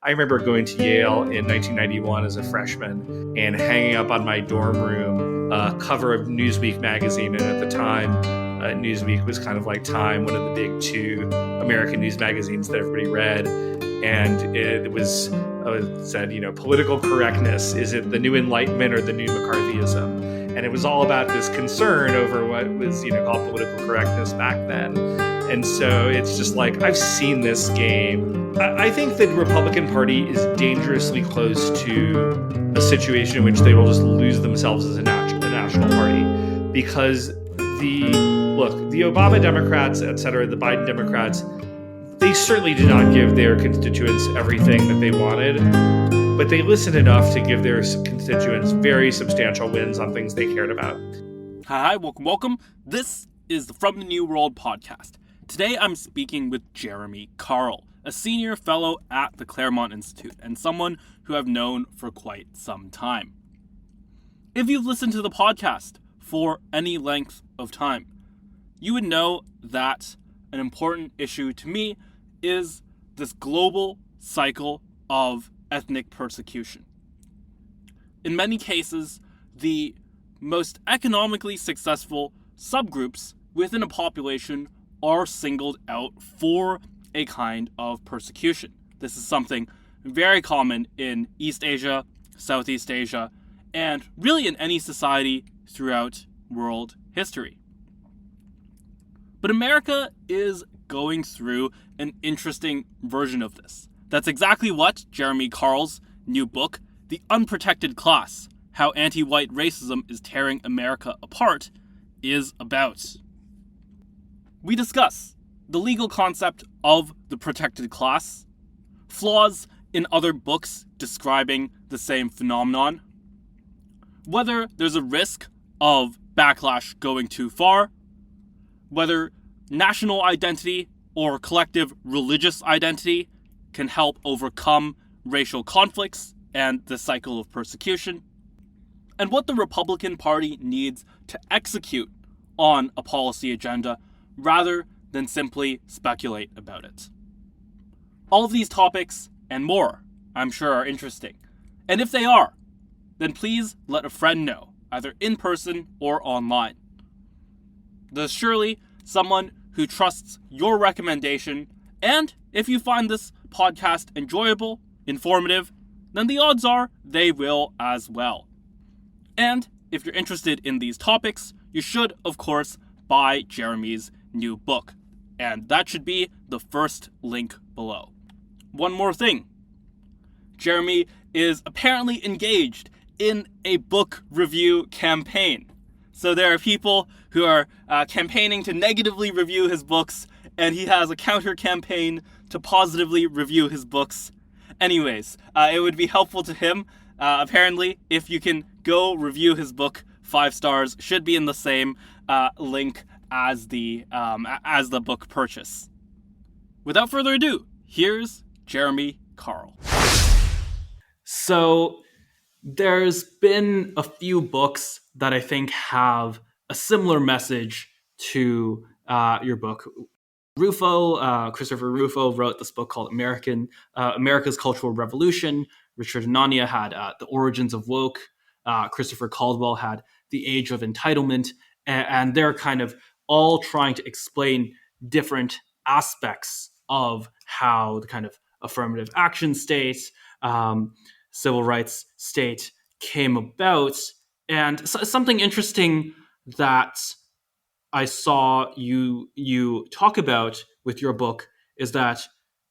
I remember going to Yale in 1991 as a freshman and hanging up on my dorm room a cover of Newsweek magazine. And at the time, Newsweek was kind of like Time, one of the big two American news magazines that everybody read. And it was said, political correctness, is it the new Enlightenment or the new McCarthyism? And it was all about this concern over what was, called political correctness back then. And so it's just like, I've seen this game. I think the Republican Party is dangerously close to a situation in which they will just lose themselves as a national party, because the Obama Democrats, et cetera, the Biden Democrats, they certainly did not give their constituents everything that they wanted, but they listened enough to give their constituents very substantial wins on things they cared about. Hi, welcome. This is the From the New World podcast. Today I'm speaking with Jeremy Carl, a senior fellow at the Claremont Institute and someone who I've known for quite some time. If you've listened to the podcast for any length of time, you would know that an important issue to me is this global cycle of ethnic persecution. In many cases, the most economically successful subgroups within a population are singled out for a kind of persecution. This is something very common in East Asia, Southeast Asia, and really in any society throughout world history. But America is going through an interesting version of this. That's exactly what Jeremy Carl's new book, The Unprotected Class: How Anti-White Racism is Tearing America Apart, is about. We discuss the legal concept of the protected class, flaws in other books describing the same phenomenon, whether there's a risk of backlash going too far, whether national identity or collective religious identity can help overcome racial conflicts and the cycle of persecution, and what the Republican Party needs to execute on a policy agenda rather than simply speculate about it. All of these topics and more, I'm sure, are interesting. And if they are, then please let a friend know, either in person or online. There's surely someone who trusts your recommendation, and if you find this podcast enjoyable, informative, then the odds are they will as well. And if you're interested in these topics, you should, of course, buy Jeremy's new book. And that should be the first link below. One more thing. Jeremy is apparently engaged in a book review campaign. So there are people who are campaigning to negatively review his books, and he has a counter campaign to positively review his books. Anyways, it would be helpful to him, apparently, if you can go review his book. 5 stars should be in the same link as the book purchase. Without further ado, here's Jeremy Carl. So there's been a few books that I think have a similar message to your book. Christopher Rufo wrote this book called America's Cultural Revolution. Richard Anania had The Origins of Woke. Christopher Caldwell had The Age of Entitlement. And they're kind of all trying to explain different aspects of how the kind of affirmative action state, civil rights state came about. And something interesting that I saw you talk about with your book is that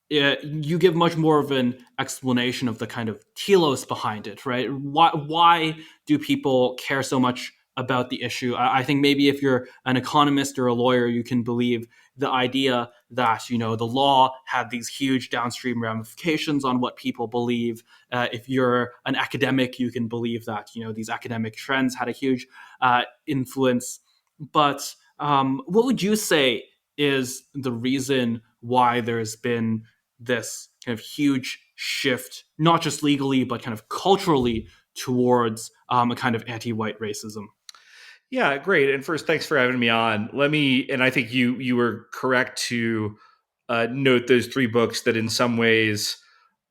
you give much more of an explanation of the kind of telos behind it, right? Why do people care so much about the issue? I think maybe if you're an economist or a lawyer, you can believe the idea that, the law had these huge downstream ramifications on what people believe. If you're an academic, you can believe that, these academic trends had a huge influence. But what would you say is the reason why there's been this kind of huge shift, not just legally, but kind of culturally towards a kind of anti-white racism? Yeah, great. And first, thanks for having me on. And I think you were correct to note those 3 books that in some ways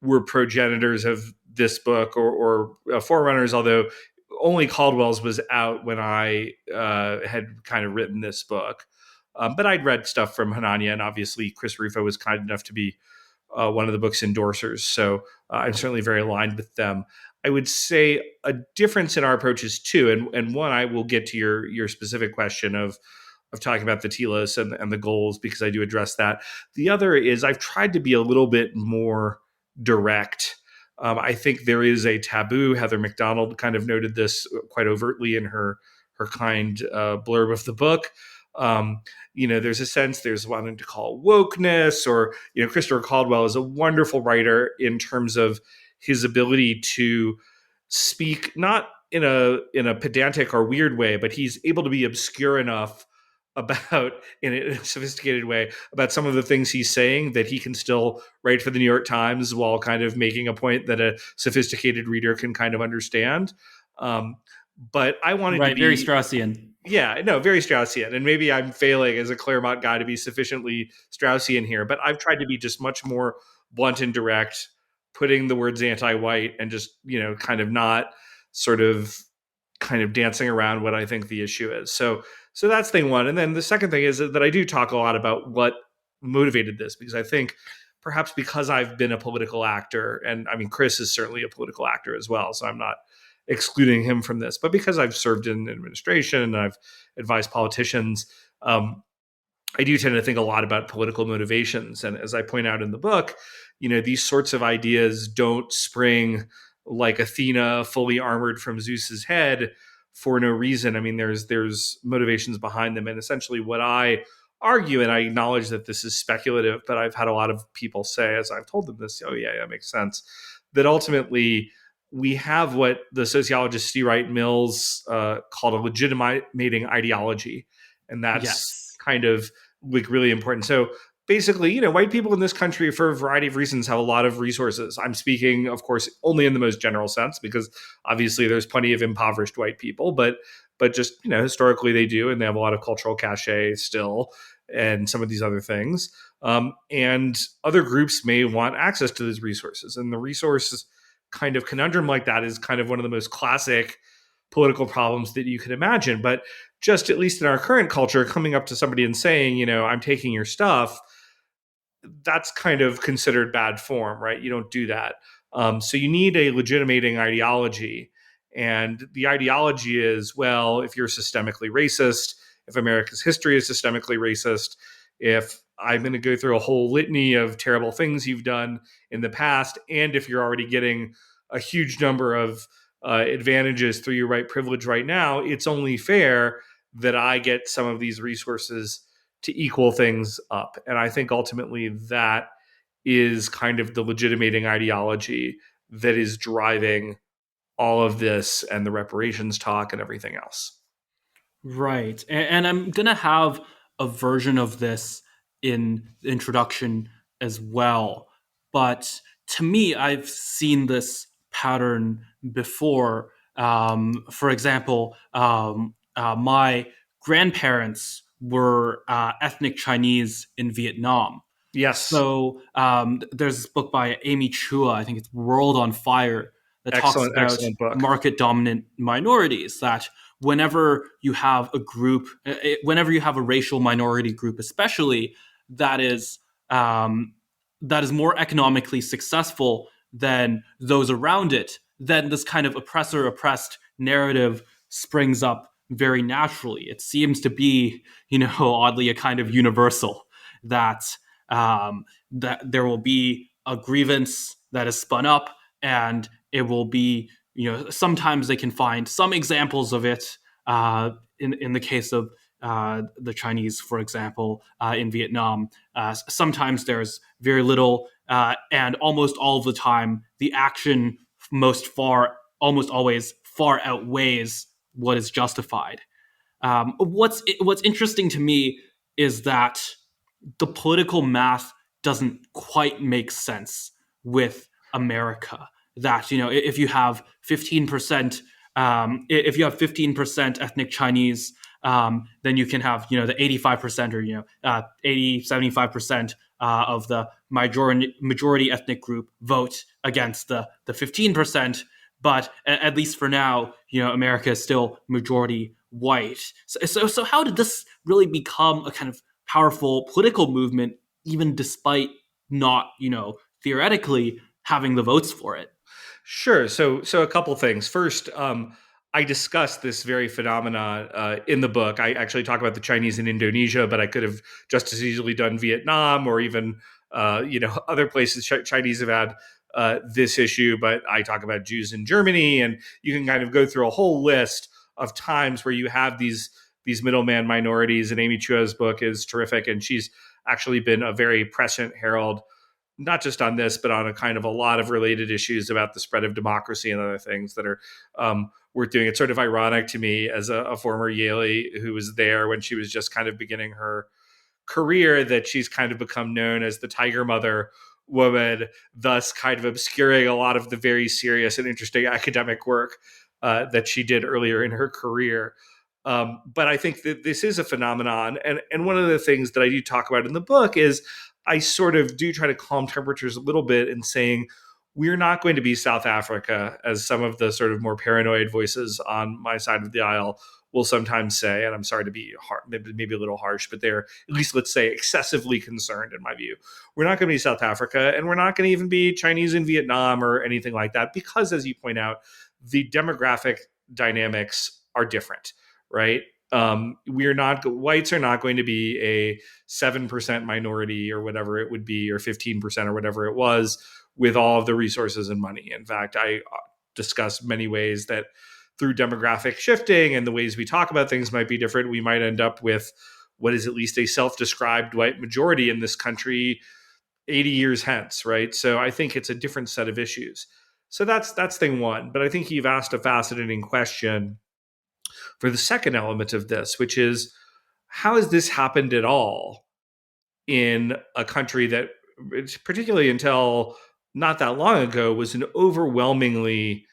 were progenitors of this book or forerunners, although only Caldwell's was out when I had kind of written this book. But I'd read stuff from Hanania, and obviously Chris Rufo was kind enough to be one of the book's endorsers. So I'm certainly very aligned with them. I would say a difference in our approaches too, and one, I will get to your specific question of talking about the telos and the goals, because I do address that. The other is I've tried to be a little bit more direct. I think there is a taboo. Heather McDonald kind of noted this quite overtly in her kind blurb of the book. There's a sense there's wanting to call wokeness, or Christopher Caldwell is a wonderful writer in terms of his ability to speak not in a pedantic or weird way, but he's able to be obscure enough about in a sophisticated way about some of the things he's saying that he can still write for the New York Times while kind of making a point that a sophisticated reader can kind of understand. But I wanted to Right, very be Straussian. yeah, no, very Straussian. And maybe I'm failing as a Claremont guy to be sufficiently Straussian here, but I've tried to be just much more blunt and direct, putting the words anti-white and just, kind of not sort of kind of dancing around what I think the issue is. So that's thing one. And then the second thing is that I do talk a lot about what motivated this, because I think perhaps because I've been a political actor, and I mean, Chris is certainly a political actor as well, so I'm not excluding him from this, but because I've served in administration and I've advised politicians, I do tend to think a lot about political motivations. And as I point out in the book, these sorts of ideas don't spring like Athena fully armored from Zeus's head for no reason. I mean, there's motivations behind them. And essentially what I argue, and I acknowledge that this is speculative, but I've had a lot of people say, as I've told them this, oh yeah, that makes sense, that ultimately we have what the sociologist C. Wright Mills called a legitimating ideology. And that's Yes. kind of like really important. So basically, white people in this country, for a variety of reasons, have a lot of resources. I'm speaking, of course, only in the most general sense, because obviously there's plenty of impoverished white people, but just, historically they do, and they have a lot of cultural cachet still, and some of these other things. And other groups may want access to these resources. And the resources kind of conundrum like that is kind of one of the most classic political problems that you could imagine. But just at least in our current culture, coming up to somebody and saying, I'm taking your stuff, that's kind of considered bad form, right? You don't do that. So you need a legitimating ideology. And the ideology is, well, if you're systemically racist, if America's history is systemically racist, if I'm going to go through a whole litany of terrible things you've done in the past, and if you're already getting a huge number of advantages through your white privilege right now, it's only fair that I get some of these resources to equal things up. And I think ultimately that is kind of the legitimating ideology that is driving all of this and the reparations talk and everything else. Right. And I'm going to have a version of this in the introduction as well. But to me, I've seen this pattern before. For example, my grandparents were ethnic Chinese in Vietnam. Yes. So there's this book by Amy Chua, I think it's World on Fire, that talks Excellent, about excellent book. market dominant minorities, that whenever you have a group, whenever you have a racial minority group, especially that is more economically successful than those around it, then this kind of oppressor oppressed narrative springs up very naturally. It seems to be, oddly a kind of universal that that there will be a grievance that is spun up, and it will be, sometimes they can find some examples of it in the case of the Chinese, for example, in Vietnam. Sometimes there's very little, and almost all of the time, the action almost always far outweighs what is justified. What's interesting to me is that the political math doesn't quite make sense with America. That, if you have 15%, if you have 15% ethnic Chinese, then you can have, the 85% or 80, 75% of the majority ethnic group vote against the 15%. But at least for now, America is still majority white. So how did this really become a kind of powerful political movement, even despite not, theoretically having the votes for it? Sure. So a couple things. First, I discuss this very phenomena in the book. I actually talk about the Chinese in Indonesia, but I could have just as easily done Vietnam or even other places Chinese have had this issue. But I talk about Jews in Germany, and you can kind of go through a whole list of times where you have these middleman minorities. And Amy Chua's book is terrific, and she's actually been a very prescient herald not just on this, but on a kind of a lot of related issues about the spread of democracy and other things that are worth doing. It's sort of ironic to me as a former Yaley who was there when she was just kind of beginning her career that she's kind of become known as the Tiger Mother woman, thus kind of obscuring a lot of the very serious and interesting academic work that she did earlier in her career. But I think that this is a phenomenon. And one of the things that I do talk about in the book is I sort of do try to calm temperatures a little bit in saying we're not going to be South Africa, as some of the sort of more paranoid voices on my side of the aisle will sometimes say. And I'm sorry to be maybe a little harsh, but they're at least, let's say, excessively concerned in my view. We're not going to be South Africa, and we're not going to even be Chinese in Vietnam or anything like that, because, as you point out, the demographic dynamics are different, right? We're not whites are not going to be a 7% minority or whatever it would be, or 15% or whatever it was, with all of the resources and money. In fact, I discuss many ways that through demographic shifting and the ways we talk about things might be different. We might end up with what is at least a self-described white majority in this country 80 years hence, right? So I think it's a different set of issues. So that's thing one. But I think you've asked a fascinating question for the second element of this, which is how has this happened at all in a country that, particularly until not that long ago, was an overwhelmingly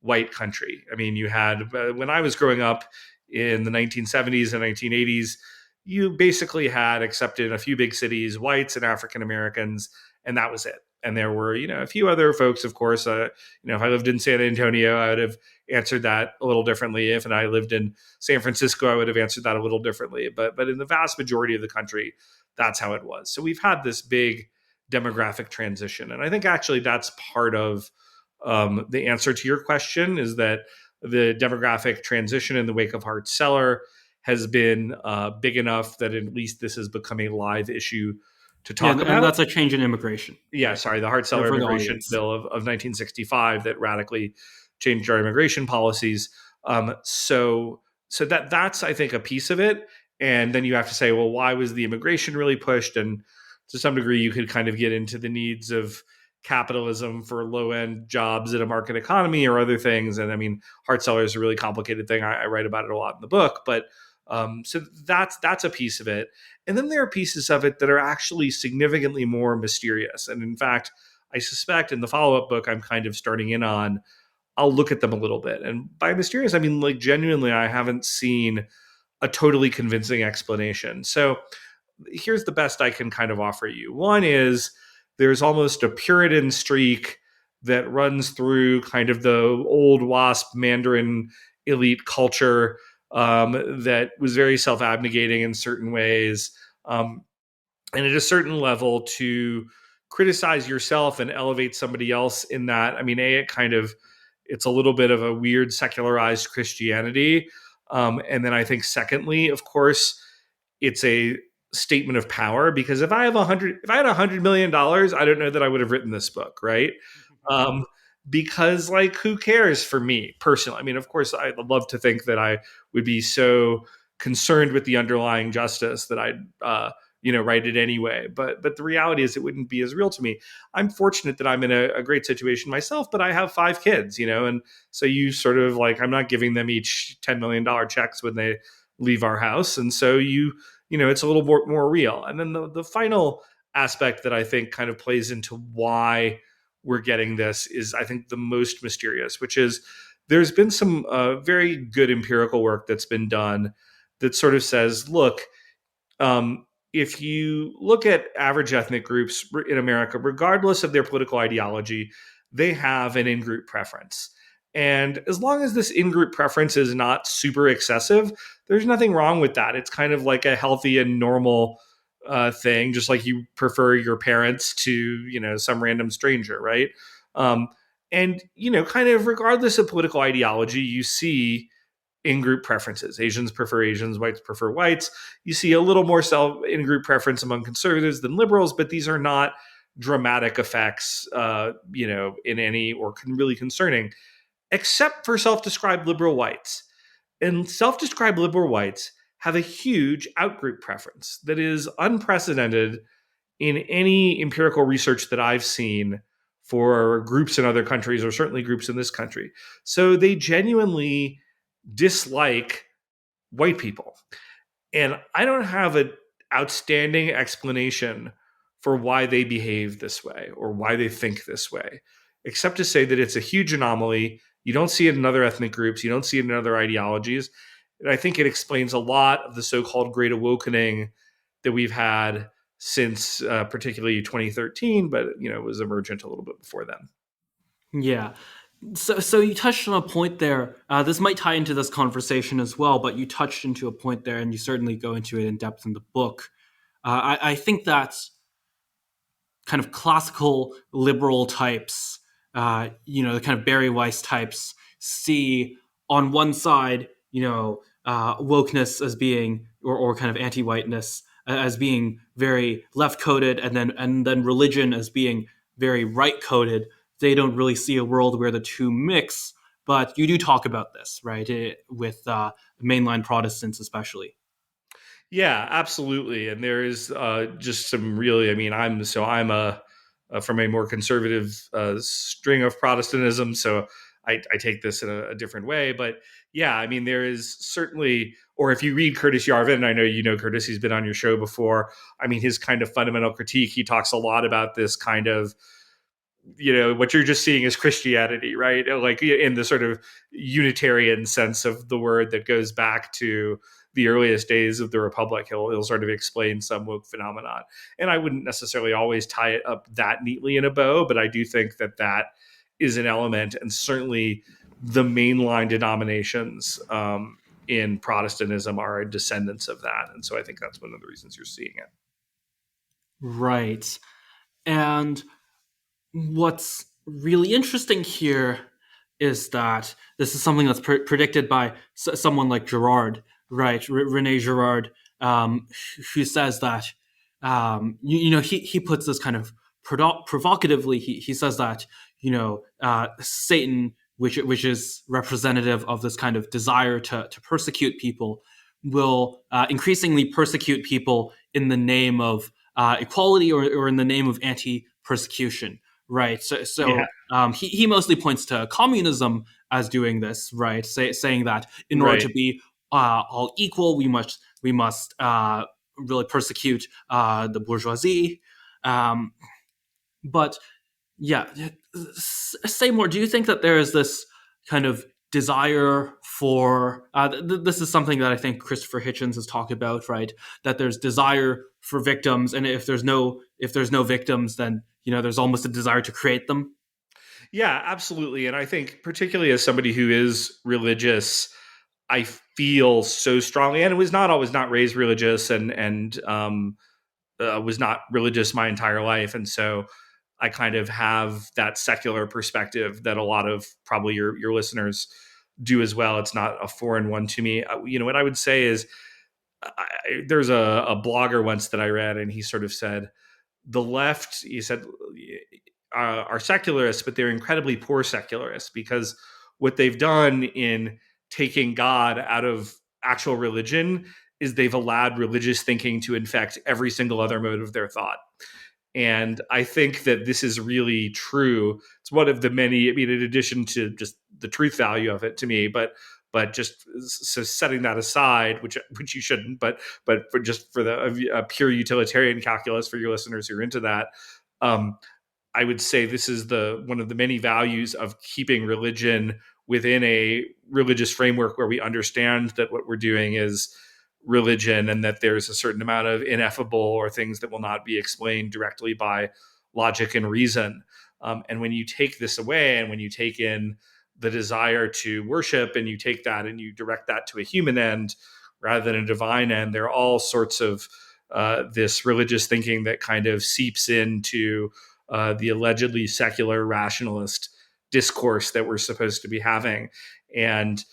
white country? I mean, you had, when I was growing up in the 1970s and 1980s, you basically had, except in a few big cities, whites and African Americans, and that was it. And there were, a few other folks, of course. If I lived in San Antonio, I would have answered that a little differently. If I lived in San Francisco, I would have answered that a little differently. But in the vast majority of the country, that's how it was. So we've had this big demographic transition, and I think actually that's part of the answer to your question, is that the demographic transition in the wake of Hart Celler has been big enough that at least this has become a live issue to talk about. And that's a change in immigration. Yeah, sorry, the Hart Celler immigration bill of 1965 that radically changed our immigration policies. So that's, I think, a piece of it. And then you have to say, well, why was the immigration really pushed? And to some degree, you could kind of get into the needs of capitalism for low-end jobs in a market economy or other things. And I mean, Hart Celler is a really complicated thing. I write about it a lot in the book, but so that's a piece of it. And then there are pieces of it that are actually significantly more mysterious. And in fact, I suspect in the follow-up book I'm kind of starting in on, I'll look at them a little bit. And by mysterious, I mean, like, genuinely, I haven't seen a totally convincing explanation. So here's the best I can kind of offer you. One is there's almost a Puritan streak that runs through kind of the old WASP Mandarin elite culture that was very self-abnegating in certain ways. And at a certain level, to criticize yourself and elevate somebody else in that, I mean, it's a little bit of a weird secularized Christianity. And then I think secondly, of course, it's a statement of power, because if I had $100 million, I don't know that I would have written this book, right? Because, like, who cares for me personally? I mean, of course, I'd love to think that I would be so concerned with the underlying justice that I'd write it anyway. But the reality is it wouldn't be as real to me. I'm fortunate that I'm in a great situation myself, but I have 5 kids, and so you sort of, like, I'm not giving them each $10 million checks when they leave our house. And so it's a little more real. And then the final aspect that I think kind of plays into why we're getting this is, I think, the most mysterious, which is there's been some very good empirical work that's been done that sort of says, look, if you look at average ethnic groups in America, regardless of their political ideology, they have an in group preference. And as long as this in group preference is not super excessive, there's nothing wrong with that. It's kind of like a healthy and normal thing, just like you prefer your parents to, some random stranger, right? Um, and, kind of regardless of political ideology, you see in group preferences. Asians prefer Asians, whites prefer whites. You see a little more self in group preference among conservatives than liberals, but these are not dramatic effects, in any or really concerning, except for self described liberal whites. And self described liberal whites have a huge outgroup preference that is unprecedented in any empirical research that I've seen for groups in other countries, or certainly groups in this country. So they genuinely dislike white people. And I don't have an outstanding explanation for why they behave this way or why they think this way, except to say that it's a huge anomaly. You don't see it in other ethnic groups, you don't see it in other ideologies. And I think it explains a lot of the so called Great Awakening that we've had since particularly 2013, but it was emergent a little bit before then. Yeah. So you touched on a point there. This might tie into this conversation as well, but you touched into a point there, and you certainly go into it in depth in the book. I think that kind of classical liberal types, the kind of Barry Weiss types, see on one side, wokeness as being, or kind of anti-whiteness as being very left-coded, and then religion as being very right-coded. They don't really see a world where the two mix. But you do talk about this, right, with mainline Protestants especially. Yeah, absolutely. And there is just some really, I'm from a more conservative string of Protestantism, so I take this in a different way. But yeah, there is certainly, or if you read Curtis Yarvin, I know you know Curtis, he's been on your show before. His kind of fundamental critique, he talks a lot about this kind of, what you're just seeing is Christianity, right? Like in the sort of Unitarian sense of the word that goes back to the earliest days of the Republic. He'll sort of explain some woke phenomenon. And I wouldn't necessarily always tie it up that neatly in a bow, but I do think that that is an element, and certainly the mainline denominations in Protestantism are descendants of that. And so I think that's one of the reasons you're seeing it. Right. And what's really interesting here is that this is something that's predicted by someone like Girard, right? Rene Girard, who says that, he puts this kind of provocatively, he says that, Satan, which is representative of this kind of desire to persecute people, will increasingly persecute people in the name of equality, or in the name of anti-persecution. Right. So he mostly points to communism as doing this, right? Saying that in order to Right. be all equal, we must really persecute the bourgeoisie. But yeah, say more. Do you think that there is this kind of desire for this is something that I think Christopher Hitchens has talked about, right? That there's desire for victims, and if there's no victims, then there's almost a desire to create them. Yeah, absolutely. And I think, particularly as somebody who is religious, I feel so strongly, and it was not always not raised religious, and was not religious my entire life, and so I kind of have that secular perspective that a lot of probably your listeners do as well. It's not a foreign one to me. What I would say is, there's a blogger once that I read, and he sort of said, the left, he said, are secularists, but they're incredibly poor secularists, because what they've done in taking God out of actual religion is they've allowed religious thinking to infect every single other mode of their thought. And I think that this is really true. It's one of the many, in addition to just the truth value of it to me, but just so setting that aside, which you shouldn't, but for the pure utilitarian calculus for your listeners who are into that, um, I would say this is one of the many values of keeping religion within a religious framework where we understand that what we're doing is religion, and that there's a certain amount of ineffable or things that will not be explained directly by logic and reason. And when you take this away, and when you take in the desire to worship, and you take that and you direct that to a human end rather than a divine end, there are all sorts of this religious thinking that kind of seeps into the allegedly secular rationalist discourse that we're supposed to be having. And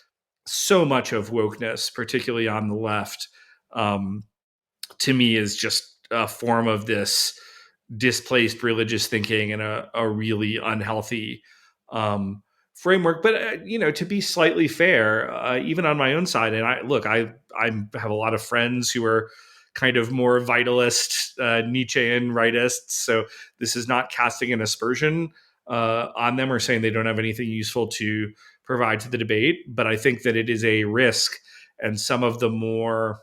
so much of wokeness, particularly on the left, um, to me is just a form of this displaced religious thinking and a really unhealthy um, framework. But to be slightly fair, even on my own side, and I have a lot of friends who are kind of more vitalist Nietzschean rightists, so this is not casting an aspersion on them or saying they don't have anything useful to provide to the debate. But I think that it is a risk, and some of the more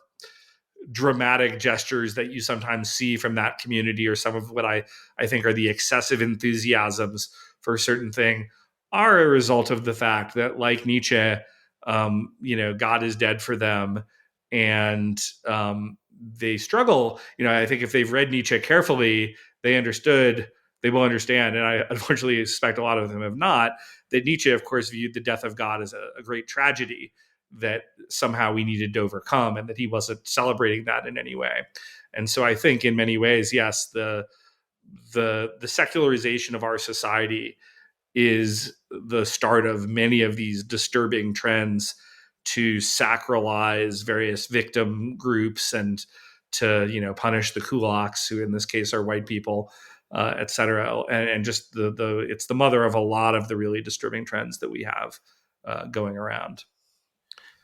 dramatic gestures that you sometimes see from that community, or some of what I think are the excessive enthusiasms for a certain thing, are a result of the fact that, like Nietzsche, God is dead for them, and they struggle. I think if they've read Nietzsche carefully, they will understand, and I unfortunately suspect a lot of them have not, that Nietzsche, of course, viewed the death of God as a great tragedy that somehow we needed to overcome, and that he wasn't celebrating that in any way. And so I think in many ways, yes, the secularization of our society is the start of many of these disturbing trends to sacralize various victim groups, and to punish the kulaks, who in this case are white people, et cetera. And just the it's the mother of a lot of the really disturbing trends that we have going around.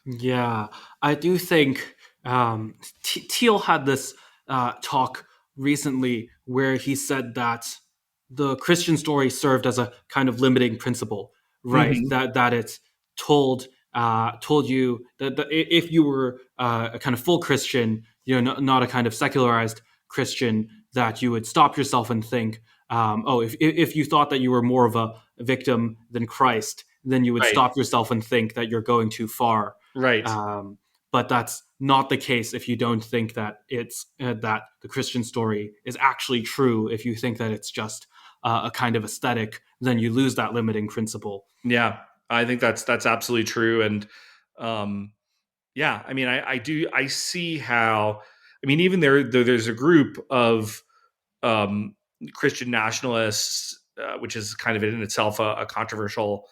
Yeah, I do think Thiel had this talk recently where he said that the Christian story served as a kind of limiting principle, right? Mm-hmm. That it told told you that if you were a kind of full Christian, not a kind of secularized Christian, that you would stop yourself and think, if you thought that you were more of a victim than Christ, then you would Right. stop yourself and think that you're going too far. Right. Um, but that's not the case if you don't think that it's that the Christian story is actually true. If you think that it's just a kind of aesthetic, then you lose that limiting principle. Yeah, I think that's absolutely true. And yeah, I mean, I see how, I mean, even there's a group of um, Christian nationalists, which is kind of in itself a controversial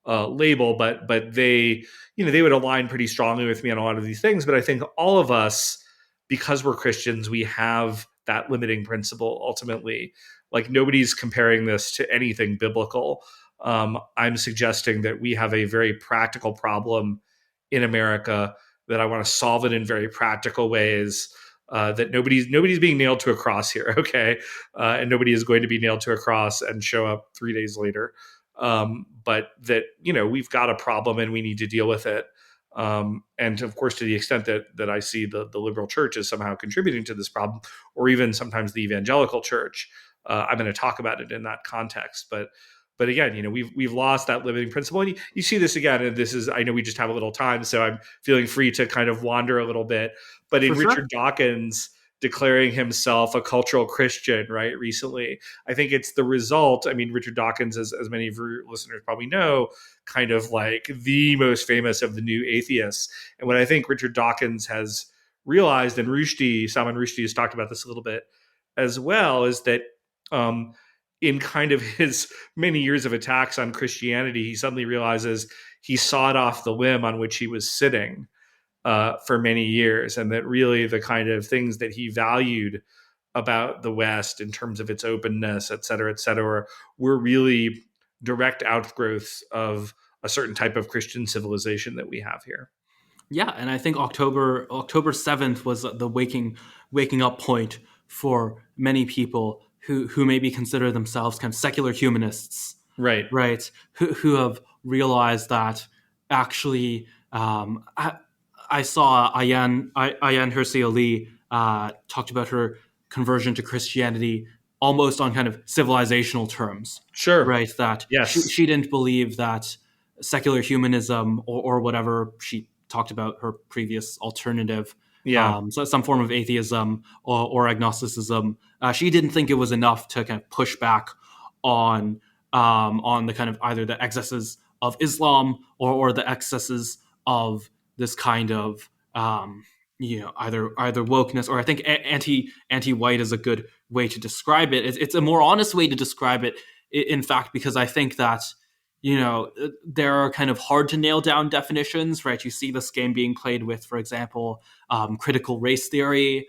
label, but they, they would align pretty strongly with me on a lot of these things. But I think all of us, because we're Christians, we have that limiting principle ultimately. Like, nobody's comparing this to anything biblical. I'm suggesting that we have a very practical problem in America, that I want to solve it in very practical ways. That nobody's being nailed to a cross here, okay, and nobody is going to be nailed to a cross and show up 3 days later. But that we've got a problem and we need to deal with it. And of course, to the extent that I see the liberal church is somehow contributing to this problem, or even sometimes the evangelical church, I'm going to talk about it in that context. But again, we've lost that limiting principle, and you see this again. And this is, I know we just have a little time, so I'm feeling free to kind of wander a little bit. But in For sure. Richard Dawkins declaring himself a cultural Christian, right, recently, I think it's the result. I mean, Richard Dawkins, as many of your listeners probably know, kind of like the most famous of the new atheists. And what I think Richard Dawkins has realized, and Salman Rushdie has talked about this a little bit as well, is that in kind of his many years of attacks on Christianity, he suddenly realizes he sawed off the limb on which he was sitting for many years, and that really the kind of things that he valued about the West in terms of its openness, et cetera, were really direct outgrowths of a certain type of Christian civilization that we have here. Yeah, and I think October 7th was the waking up point for many people who maybe consider themselves kind of secular humanists, Right. right? Who have realized that actually, I saw Ayan Hirsi Ali talked about her conversion to Christianity almost on kind of civilizational terms, Sure. right? That Yes. she didn't believe that secular humanism or whatever she talked about, her previous alternative, Yeah. so some form of atheism or agnosticism. She didn't think it was enough to kind of push back on the kind of either the excesses of Islam or the excesses of this kind of either wokeness, or I think anti white is a good way to describe it. It's a more honest way to describe it, in fact, because I think that there are kind of hard to nail down definitions, right? You see this game being played with, for example, critical race theory,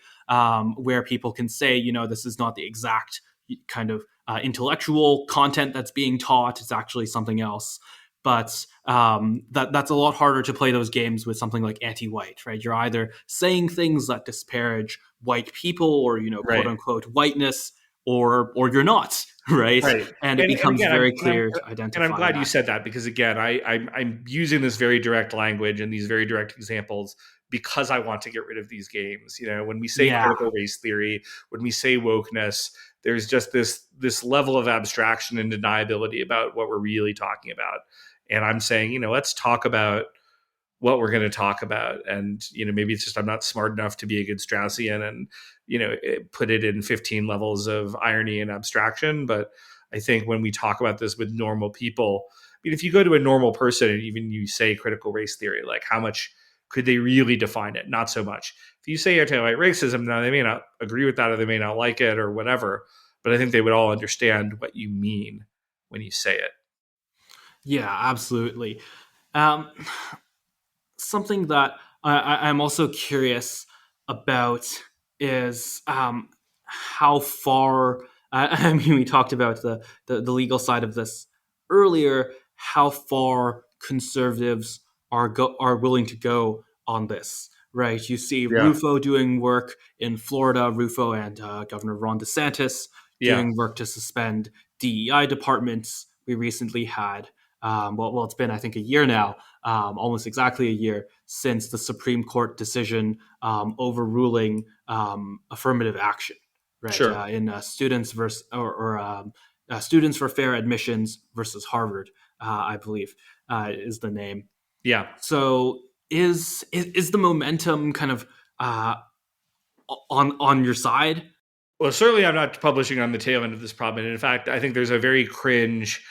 where people can say, this is not the exact kind of intellectual content that's being taught. It's actually something else. But that's a lot harder to play those games with something like anti-white, right? You're either saying things that disparage white people or, quote Right. unquote whiteness, or you're not, right? Right. And it And becomes again, very clear to I'm identify glad you that. said that, because again, I'm using this very direct language and these very direct examples because I want to get rid of these games. When we say Yeah, critical race theory, when we say wokeness, there's just this level of abstraction and deniability about what we're really talking about. And I'm saying, let's talk about what we're going to talk about. And, maybe it's just I'm not smart enough to be a good Straussian and, put it in 15 levels of irony and abstraction. But I think when we talk about this with normal people, I mean, if you go to a normal person and even you say critical race theory, like how much could they really define it? Not so much. If you say anti-white racism, now they may not agree with that or they may not like it or whatever, but I think they would all understand what you mean when you say it. yeah, absolutely. Um, Something that I'm also curious about is how far. I mean, we talked about the legal side of this earlier. How far conservatives are willing to go on this, right? You see Yeah. Rufo doing work in Florida. Rufo and Governor Ron DeSantis Yeah. doing work to suspend DEI departments. We recently had well, it's been I think a year now, almost exactly a year since the Supreme Court decision overruling affirmative action, right? Sure. In students versus or Students for Fair Admissions versus Harvard, I believe is the name. Yeah. So is the momentum kind of on your side? Well, certainly I'm not publishing on the tail end of this problem. And in fact, I think there's a very cringe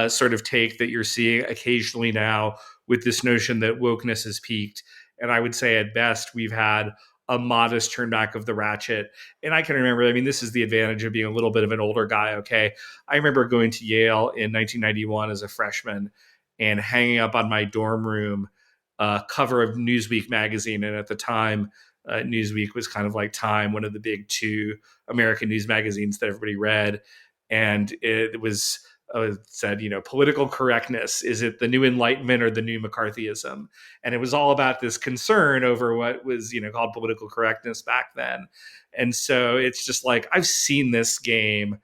sort of take that you're seeing occasionally now with this notion that wokeness has peaked. And I would say at best, we've had a modest turnback of the ratchet. And I can remember, I mean, this is the advantage of being a little bit of an older guy. Okay. I remember going to Yale in 1991 as a freshman and hanging up on my dorm room cover of Newsweek magazine. And at the time, Newsweek was kind of like Time, one of the big two American news magazines that everybody read. And it was said, political correctness. Is it the new Enlightenment or the new McCarthyism? And it was all about this concern over what was, called political correctness back then. And so it's just like, I've seen this game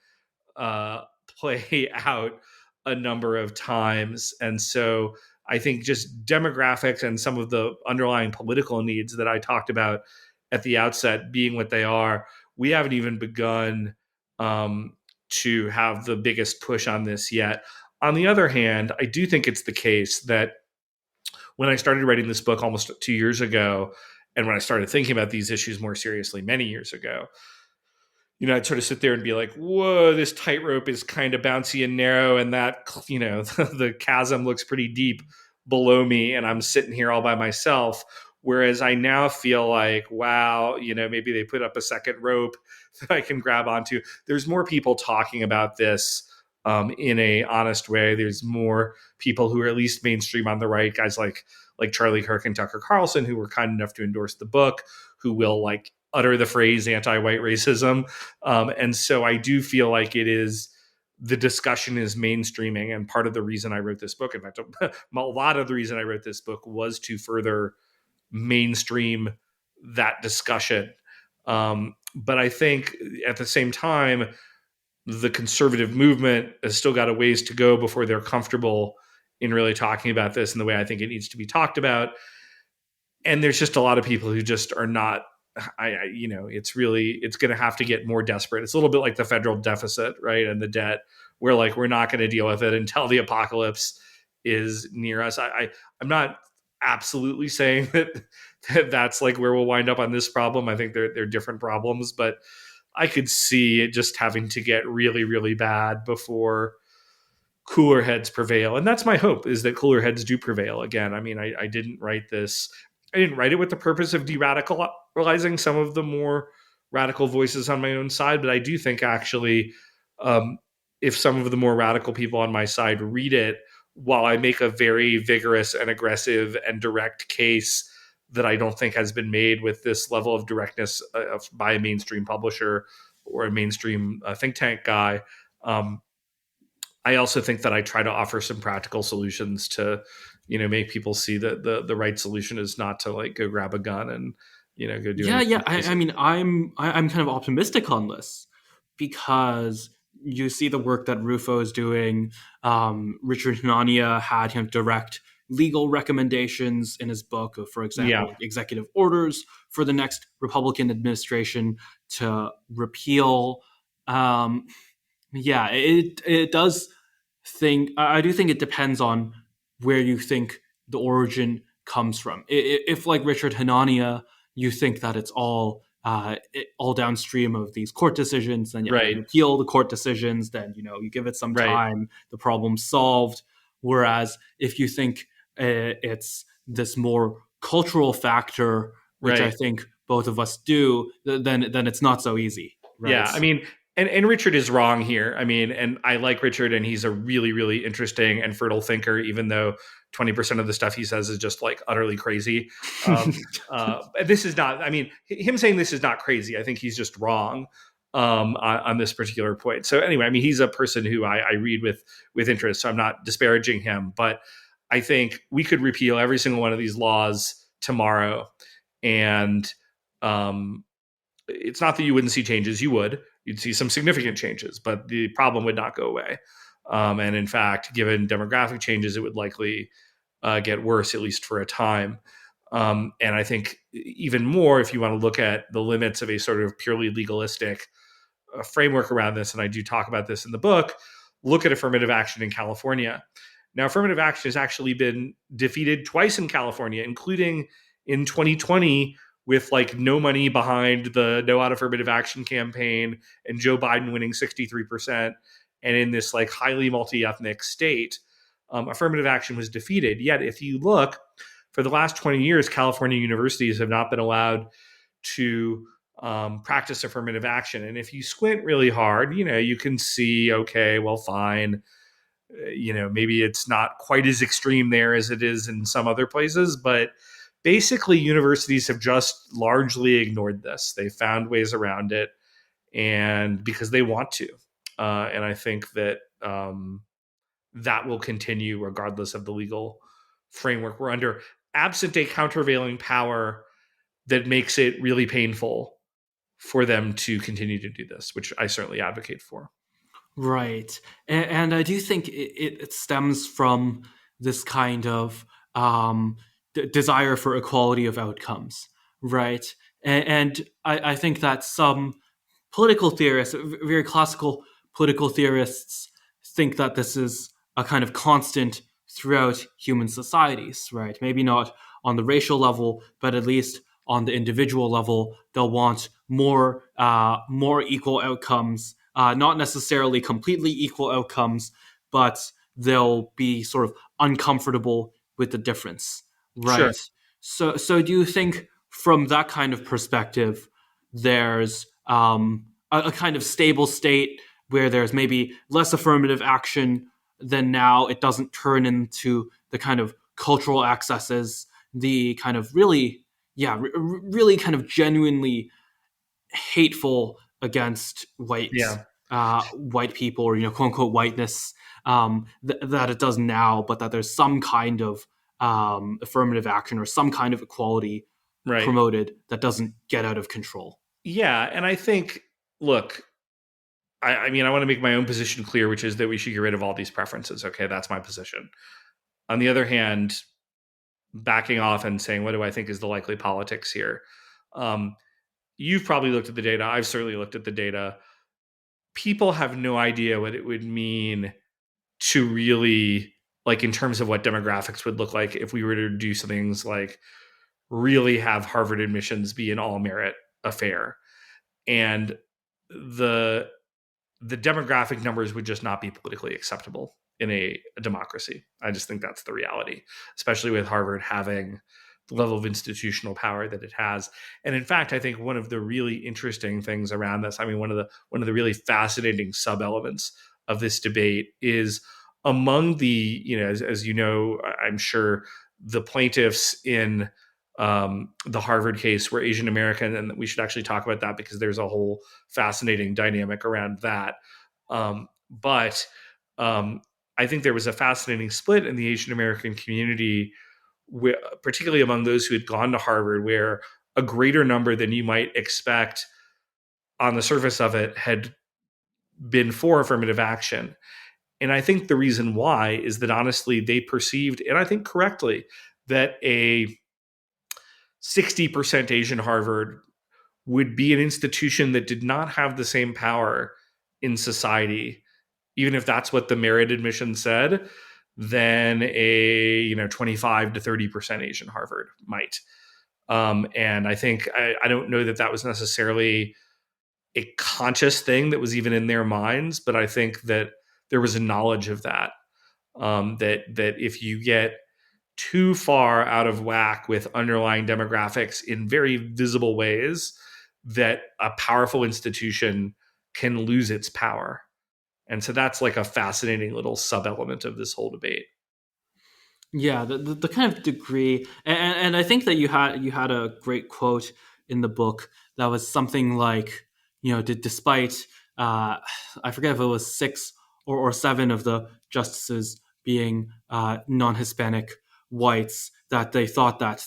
play out a number of times. And so I think just demographics and some of the underlying political needs that I talked about at the outset being what they are, we haven't even begun to have the biggest push on this yet. On the other hand, I do think it's the case that when I started writing this book almost 2 years ago, and when I started thinking about these issues more seriously many years ago, I'd sort of sit there and be like, whoa, this tightrope is kind of bouncy and narrow. And that, the chasm looks pretty deep below me. And I'm sitting here all by myself. Whereas I now feel like, wow, maybe they put up a second rope that I can grab onto. There's more people talking about this in a honest way. There's more people who are at least mainstream on the right, guys like Charlie Kirk and Tucker Carlson, who were kind enough to endorse the book, who will like utter the phrase anti-white racism. And so I do feel like the discussion is mainstreaming. And part of the reason I wrote this book, in fact, a lot of the reason I wrote this book was to further mainstream that discussion. But I think at the same time, the conservative movement has still got a ways to go before they're comfortable in really talking about this in the way I think it needs to be talked about. And there's just a lot of people who just are not, it's going to have to get more desperate. It's a little bit like the federal deficit, right? And the debt, where like, we're not going to deal with it until the apocalypse is near us. I'm not absolutely saying that that's like where we'll wind up on this problem. I think they're different problems, but I could see it just having to get really, really bad before cooler heads prevail. And that's my hope, is that cooler heads do prevail. Again, I mean, I didn't write this. I didn't write it with the purpose of de-radicalizing some of the more radical voices on my own side, but I do think actually, um, if some of the more radical people on my side read it, while I make a very vigorous and aggressive and direct case that I don't think has been made with this level of directness by a mainstream publisher or a mainstream think tank guy, um, I also think that I try to offer some practical solutions to, make people see that the right solution is not to like go grab a gun and, go do Yeah, anything yeah. crazy. I mean, I'm kind of optimistic on this because you see the work that Rufo is doing. Richard Hanania had him direct legal recommendations in his book of, for example, Yeah, like executive orders for the next Republican administration to repeal. Um, yeah, it does think. I do think it depends on where you think the origin comes from. If like Richard Hanania, you think that it's all downstream of these court decisions, then yeah, you right, repeal the court decisions. Then you give it some right, time, the problem's solved. Whereas if you think it's this more cultural factor, which I right. think both of us do, then it's not so easy, right? Yeah, I mean, and Richard is wrong here. I mean, and I like Richard, and he's a really, really interesting and fertile thinker, even though 20% of the stuff he says is just like utterly crazy. This is not, I mean, him saying this is not crazy. I think he's just wrong on this particular point. So anyway, I mean, he's a person who I read with interest, so I'm not disparaging him, but I think we could repeal every single one of these laws tomorrow, and um, it's not that you wouldn't see changes. You would. You'd see some significant changes, but the problem would not go away. And in fact, given demographic changes, it would likely get worse, at least for a time. And I think even more, if you want to look at the limits of a sort of purely legalistic framework around this, and I do talk about this in the book, look at affirmative action in California. Now, affirmative action has actually been defeated twice in California, including in 2020 with like no money behind the No Out Affirmative Action campaign and Joe Biden winning 63%. And in this like highly multi-ethnic state, affirmative action was defeated. Yet, if you look, for the last 20 years, California universities have not been allowed to practice affirmative action. And if you squint really hard, you can see, okay, well, fine. Maybe it's not quite as extreme there as it is in some other places, but basically universities have just largely ignored this. They found ways around it, and because they want to. And I think that that will continue regardless of the legal framework we're under, absent a countervailing power that makes it really painful for them to continue to do this, which I certainly advocate for. Right. And I do think it stems from this kind of desire for equality of outcomes, right? And I think that some political theorists, very classical political theorists, think that this is a kind of constant throughout human societies, right? Maybe not on the racial level, but at least on the individual level, they'll want more equal outcomes, not necessarily completely equal outcomes, but they'll be sort of uncomfortable with the difference, Sure. right? So do you think from that kind of perspective, there's a kind of stable state where there's maybe less affirmative action than now? It doesn't turn into the kind of cultural excesses, the kind of really, yeah, really kind of genuinely hateful against Yeah. white people, or quote unquote whiteness, that it does now, but that there's some kind of affirmative action or some kind of equality Right. promoted that doesn't get out of control. Yeah. And I think, look, I mean, I want to make my own position clear, which is that we should get rid of all these preferences. Okay. That's my position. On the other hand, backing off and saying, what do I think is the likely politics here? Um, you've probably looked at the data. I've certainly looked at the data. People have no idea what it would mean to really like in terms of what demographics would look like if we were to do some things like really have Harvard admissions be an all merit affair. And the demographic numbers would just not be politically acceptable in a democracy. I just think that's the reality, especially with Harvard having the level of institutional power that it has. And in fact, I think one of the really interesting things around this, I mean, one of the really fascinating sub elements of this debate is among the, as you know, I'm sure the plaintiffs in the Harvard case were Asian American, and we should actually talk about that because there's a whole fascinating dynamic around that. But I think there was a fascinating split in the Asian American community, particularly among those who had gone to Harvard, where a greater number than you might expect on the surface of it had been for affirmative action. And I think the reason why is that honestly, they perceived, and I think correctly, that a 60% Asian Harvard would be an institution that did not have the same power in society, even if that's what the merit admission said, than a 25 to 30% Asian Harvard might. And I think I don't know that that was necessarily a conscious thing that was even in their minds, but I think that there was a knowledge of that. That if you get too far out of whack with underlying demographics in very visible ways, that a powerful institution can lose its power. And so that's like a fascinating little sub element of this whole debate. Yeah, the kind of degree, and I think that you had a great quote in the book that was something like, despite I forget if it was six or seven of the justices being non-Hispanic whites, that they thought that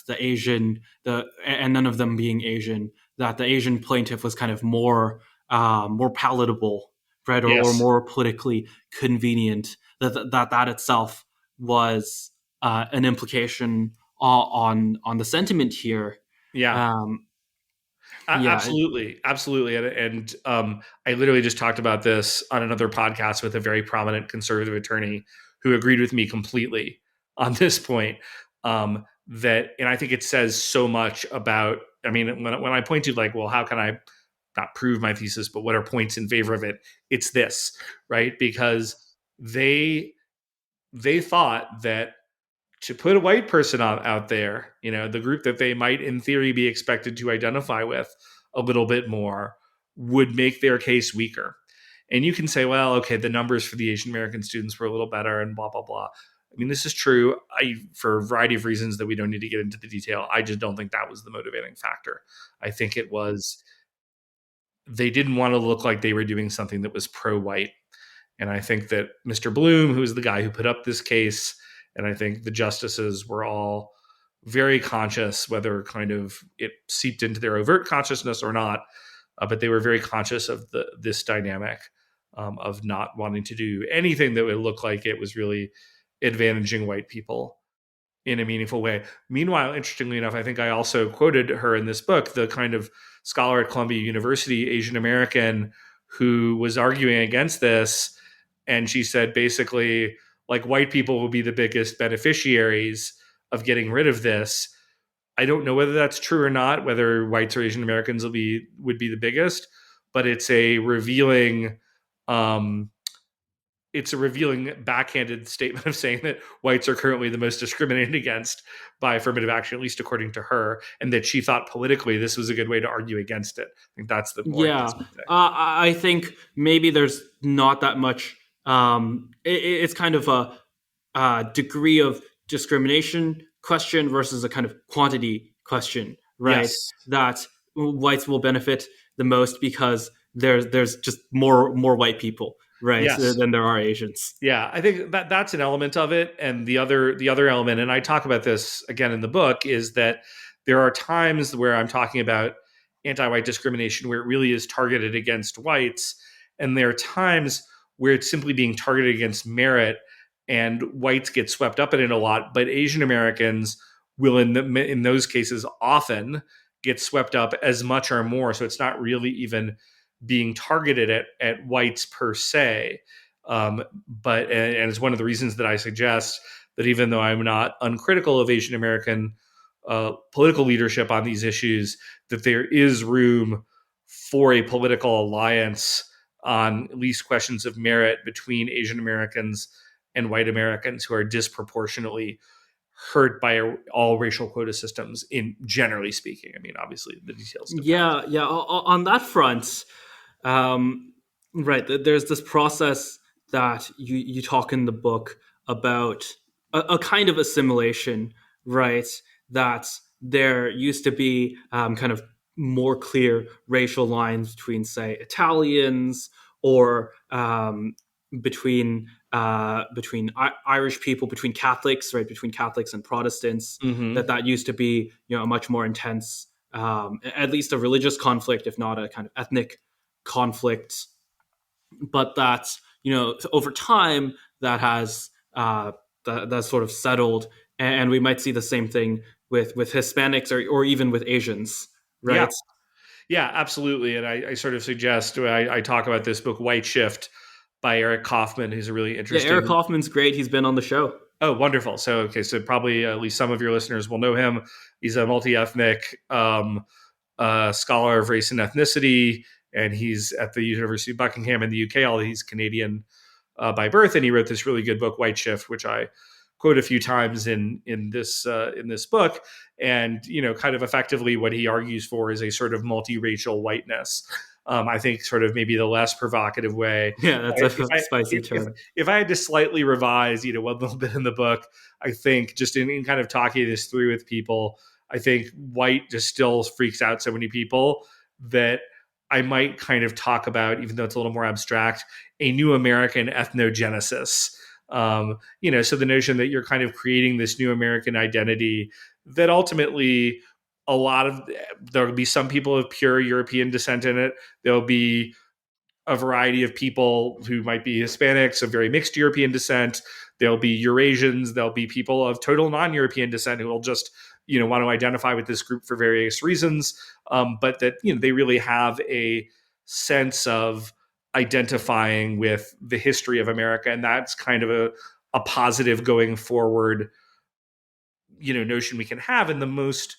and none of them being Asian, that the Asian plaintiff was kind of more palatable, right, or Yes. more politically convenient. That itself was an implication on the sentiment here. Yeah. Um, yeah, Absolutely. Absolutely. And I literally just talked about this on another podcast with a very prominent conservative attorney who agreed with me completely on this point. And I think it says so much about, I mean, when I point to like, well, how can I not prove my thesis, but what are points in favor of it? It's this, right? Because they thought that to put a white person out there, the group that they might in theory be expected to identify with a little bit more, would make their case weaker. And you can say, well, okay, the numbers for the Asian American students were a little better and blah, blah, blah. I mean, this is true for a variety of reasons that we don't need to get into the detail. I just don't think that was the motivating factor. I think it was they didn't want to look like they were doing something that was pro-white. And I think that Mr. Bloom, who's the guy who put up this case, and I think the justices were all very conscious, whether kind of it seeped into their overt consciousness or not, but they were very conscious of this dynamic of not wanting to do anything that would look like it was really advantaging white people in a meaningful way. Meanwhile, interestingly enough, I think I also quoted her in this book, the kind of scholar at Columbia University, Asian American, who was arguing against this. And she said basically, like, white people will be the biggest beneficiaries of getting rid of this. I don't know whether that's true or not, whether whites or Asian Americans would be the biggest, but um, it's a revealing backhanded statement of saying that whites are currently the most discriminated against by affirmative action, at least according to her, and that she thought politically this was a good way to argue against it. I think that's the more yeah. interesting thing. I think maybe there's not that much. It's kind of a degree of discrimination question versus a kind of quantity question, right? Yes. That whites will benefit the most because there's just more white people, right, Yes. than there are Asians. Yeah, I think that that's an element of it, and the other element, and I talk about this again in the book, is that there are times where I'm talking about anti-white discrimination where it really is targeted against whites, and there are times where it's simply being targeted against merit, and whites get swept up in it a lot, but Asian Americans will, in those cases, often get swept up as much or more. So it's not really even being targeted at whites per se. And it's one of the reasons that I suggest that even though I'm not uncritical of Asian American political leadership on these issues, that there is room for a political alliance on at least questions of merit between Asian Americans and white Americans who are disproportionately hurt by all racial quota systems in generally speaking. I mean, obviously the details depend. Yeah. On that front, um, right. There's this process that you talk in the book about a kind of assimilation, right? That there used to be kind of more clear racial lines between, say, Italians or Irish people, between Catholics, right? Between Catholics and Protestants, Mm-hmm. that used to be, a much more intense, at least a religious conflict, if not a kind of ethnic conflict. But that, over time, that has that sort of settled, and we might see the same thing with Hispanics, or even with Asians, Yeah, right? yeah, absolutely. And I sort of suggest I talk about this book White Shift by Eric Kaufman, who's a really Yeah, Eric interesting. Hoffman's great. He's been on the show. Oh, wonderful. So, okay, so probably at least some of your listeners will know him. He's a multi-ethnic scholar of race and ethnicity, and he's at the University of Buckingham in the UK. Although he's Canadian by birth, and he wrote this really good book, White Shift, which I quote a few times in this book. And kind of effectively, what he argues for is a sort of multiracial whiteness. I think sort of maybe the less provocative way. Yeah, that's a If I spicy term. if I had to slightly revise, one little bit in the book, I think just in kind of talking this through with people, I think white just still freaks out so many people that I might kind of talk about, even though it's a little more abstract, a new American ethnogenesis. So the notion that you're kind of creating this new American identity that ultimately there'll be some people of pure European descent in it. There'll be a variety of people who might be Hispanics of very mixed European descent. There'll be Eurasians. There'll be people of total non-European descent who will just, want to identify with this group for various reasons. But that, they really have a sense of identifying with the history of America. And that's kind of a positive going forward, notion we can have. And the most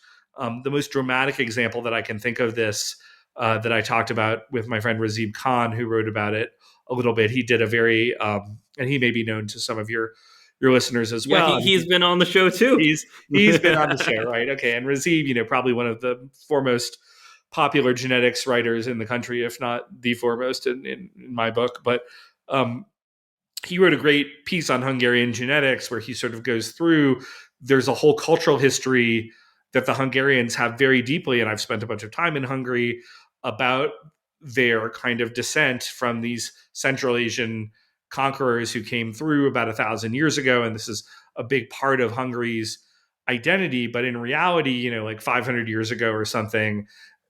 dramatic example that I can think of this, that I talked about with my friend Razib Khan, who wrote about it a little bit. He did a very, and he may be known to some of your listeners as Yeah, well. he's been on the show too. He's been on the show, right? Okay, and Razib, probably one of the foremost popular genetics writers in the country, if not the foremost in my book. But he wrote a great piece on Hungarian genetics where he sort of goes through. There's a whole cultural history that the Hungarians have very deeply, and I've spent a bunch of time in Hungary, about their kind of descent from these Central Asian conquerors who came through about 1,000 years ago. And this is a big part of Hungary's identity. But in reality, like 500 years ago or something,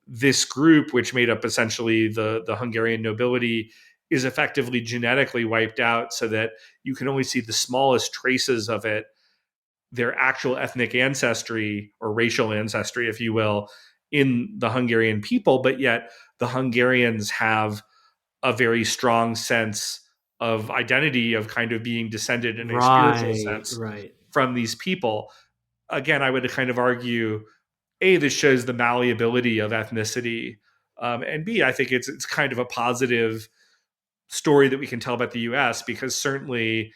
this group, which made up essentially the Hungarian nobility, is effectively genetically wiped out so that you can only see the smallest traces of it, their actual ethnic ancestry or racial ancestry, if you will, in the Hungarian people. But yet the Hungarians have a very strong sense of identity, of kind of being descended in a spiritual sense Right. from these people. Again, I would kind of argue, A, this shows the malleability of ethnicity. And B, I think it's kind of a positive story that we can tell about the US, because certainly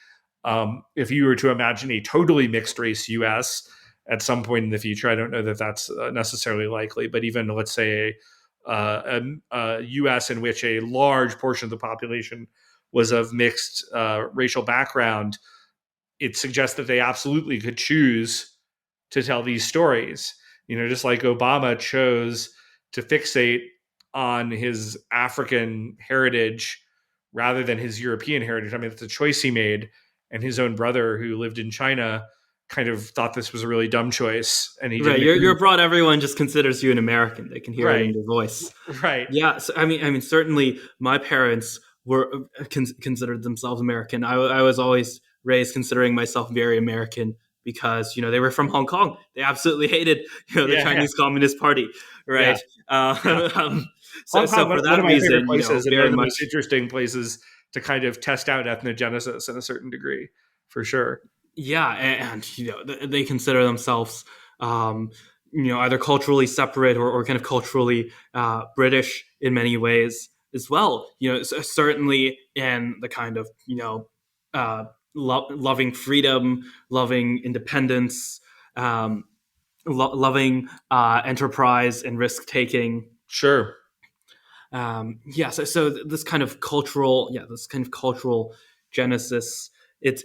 if you were to imagine a totally mixed race US at some point in the future, I don't know that that's necessarily likely, but even let's say a US in which a large portion of the population was of mixed racial background, it suggests that they absolutely could choose to tell these stories. Just like Obama chose to fixate on his African heritage rather than his European heritage. I mean, it's a choice he made, and his own brother, who lived in China, kind of thought this was a really dumb choice, and he Right. didn't agree. Your broad everyone just considers you an American. They can hear it in Right, your voice. right, Yeah. So, I mean, certainly my parents were considered themselves American. I was always raised considering myself very American because they were from Hong Kong. They absolutely hated the yeah, Chinese Communist Party. yeah, Right. yeah. So Hong Kong, for one that of my favorite reason, places, and one very of the much. most interesting places to kind of test out ethnogenesis in a certain degree, for sure. Yeah, and they consider themselves, um, either culturally separate or kind of culturally British in many ways as well. Certainly in the kind of uh, loving freedom, loving independence, um, loving enterprise and risk taking. Sure. So this kind of cultural genesis, it's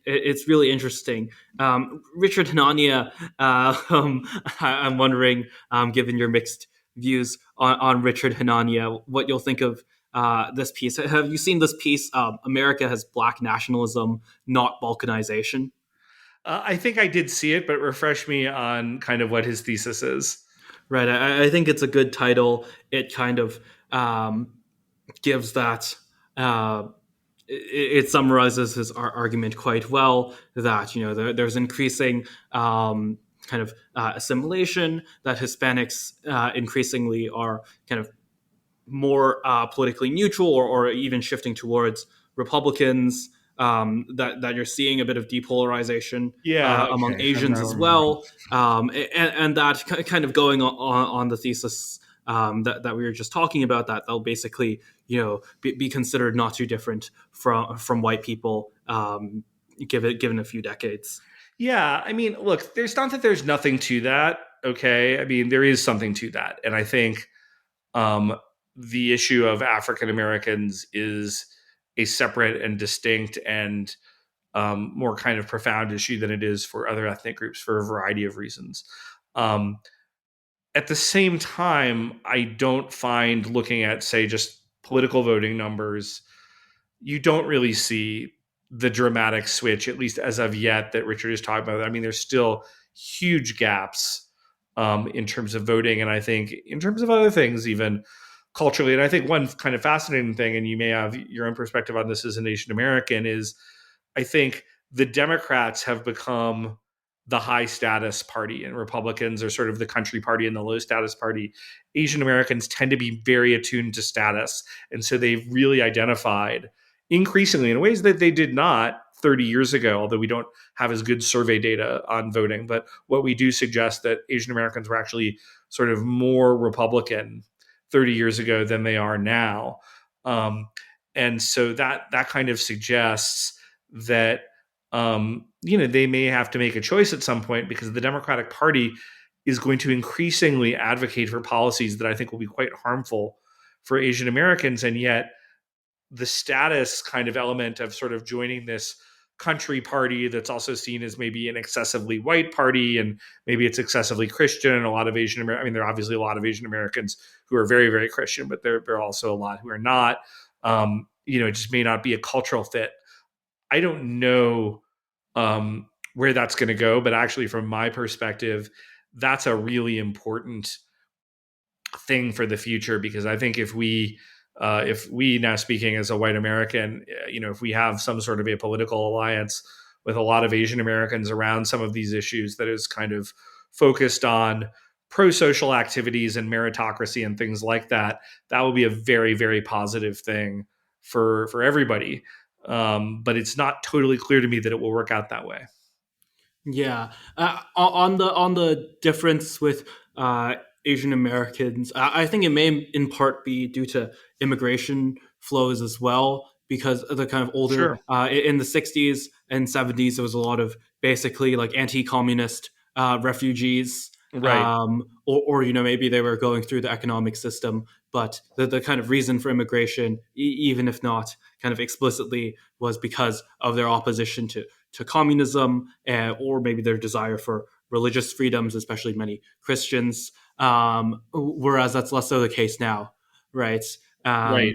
it's really interesting. Richard Hanania, I'm wondering, given your mixed views on Richard Hanania, what you'll think of this piece. Have you seen this piece, America has Black nationalism, not balkanization? I think I did see it, but refresh me on kind of what his thesis is. Right, I think it's a good title. It kind of gives that uh, it summarizes his argument quite well, that there's increasing kind of assimilation, that Hispanics increasingly are kind of more politically neutral, or even shifting towards Republicans. That you're seeing a bit of depolarization Yeah. among Okay. I'm Asians now as remembering. well, and that kind of going on the thesis that we were just talking about, that they'll basically be considered not too different from white people, given a few decades. Yeah. I mean, look, there's not that there's nothing to that. Okay. I mean, there is something to that. And I think um, the issue of African Americans is a separate and distinct and more kind of profound issue than it is for other ethnic groups for a variety of reasons. Um, at the same time, I don't find looking at, say, just political voting numbers, you don't really see the dramatic switch, at least as of yet, that Richard is talking about. I mean, there's still huge gaps in terms of voting. And I think in terms of other things, even culturally, and I think one kind of fascinating thing, and you may have your own perspective on this as an Asian American, is I think the Democrats have become the high status party and Republicans are sort of the country party and the low status party. Asian Americans tend to be very attuned to status. And so they've really identified increasingly in ways that they did not 30 years ago, although we don't have as good survey data on voting. But what we do suggest that Asian Americans were actually sort of more Republican 30 years ago than they are now. And so that kind of suggests that they may have to make a choice at some point, because the Democratic Party is going to increasingly advocate for policies that I think will be quite harmful for Asian Americans. And yet the status kind of element of sort of joining this country party that's also seen as maybe an excessively white party, and maybe it's excessively Christian, and a lot of Asian Americans, I mean, there are obviously a lot of Asian Americans who are very, very Christian, but there are also a lot who are not. It just may not be a cultural fit. I don't know where that's going to go, but actually, from my perspective, that's a really important thing for the future, because I think if we now, speaking as a white American, if we have some sort of a political alliance with a lot of Asian Americans around some of these issues that is kind of focused on pro-social activities and meritocracy and things like that, that will be a very, very positive thing for everybody. But it's not totally clear to me that it will work out that way. Yeah, on the difference with Asian Americans, I think it may in part be due to immigration flows as well, because of the kind of older Sure. in the '60s and '70s, there was a lot of basically like anti-communist refugees, Right. or maybe they were going through the economic system, but the kind of reason for immigration, even if not kind of explicitly, was because of their opposition to communism, or maybe their desire for religious freedoms, especially many Christians. Whereas that's less so the case now, right? Right. Um,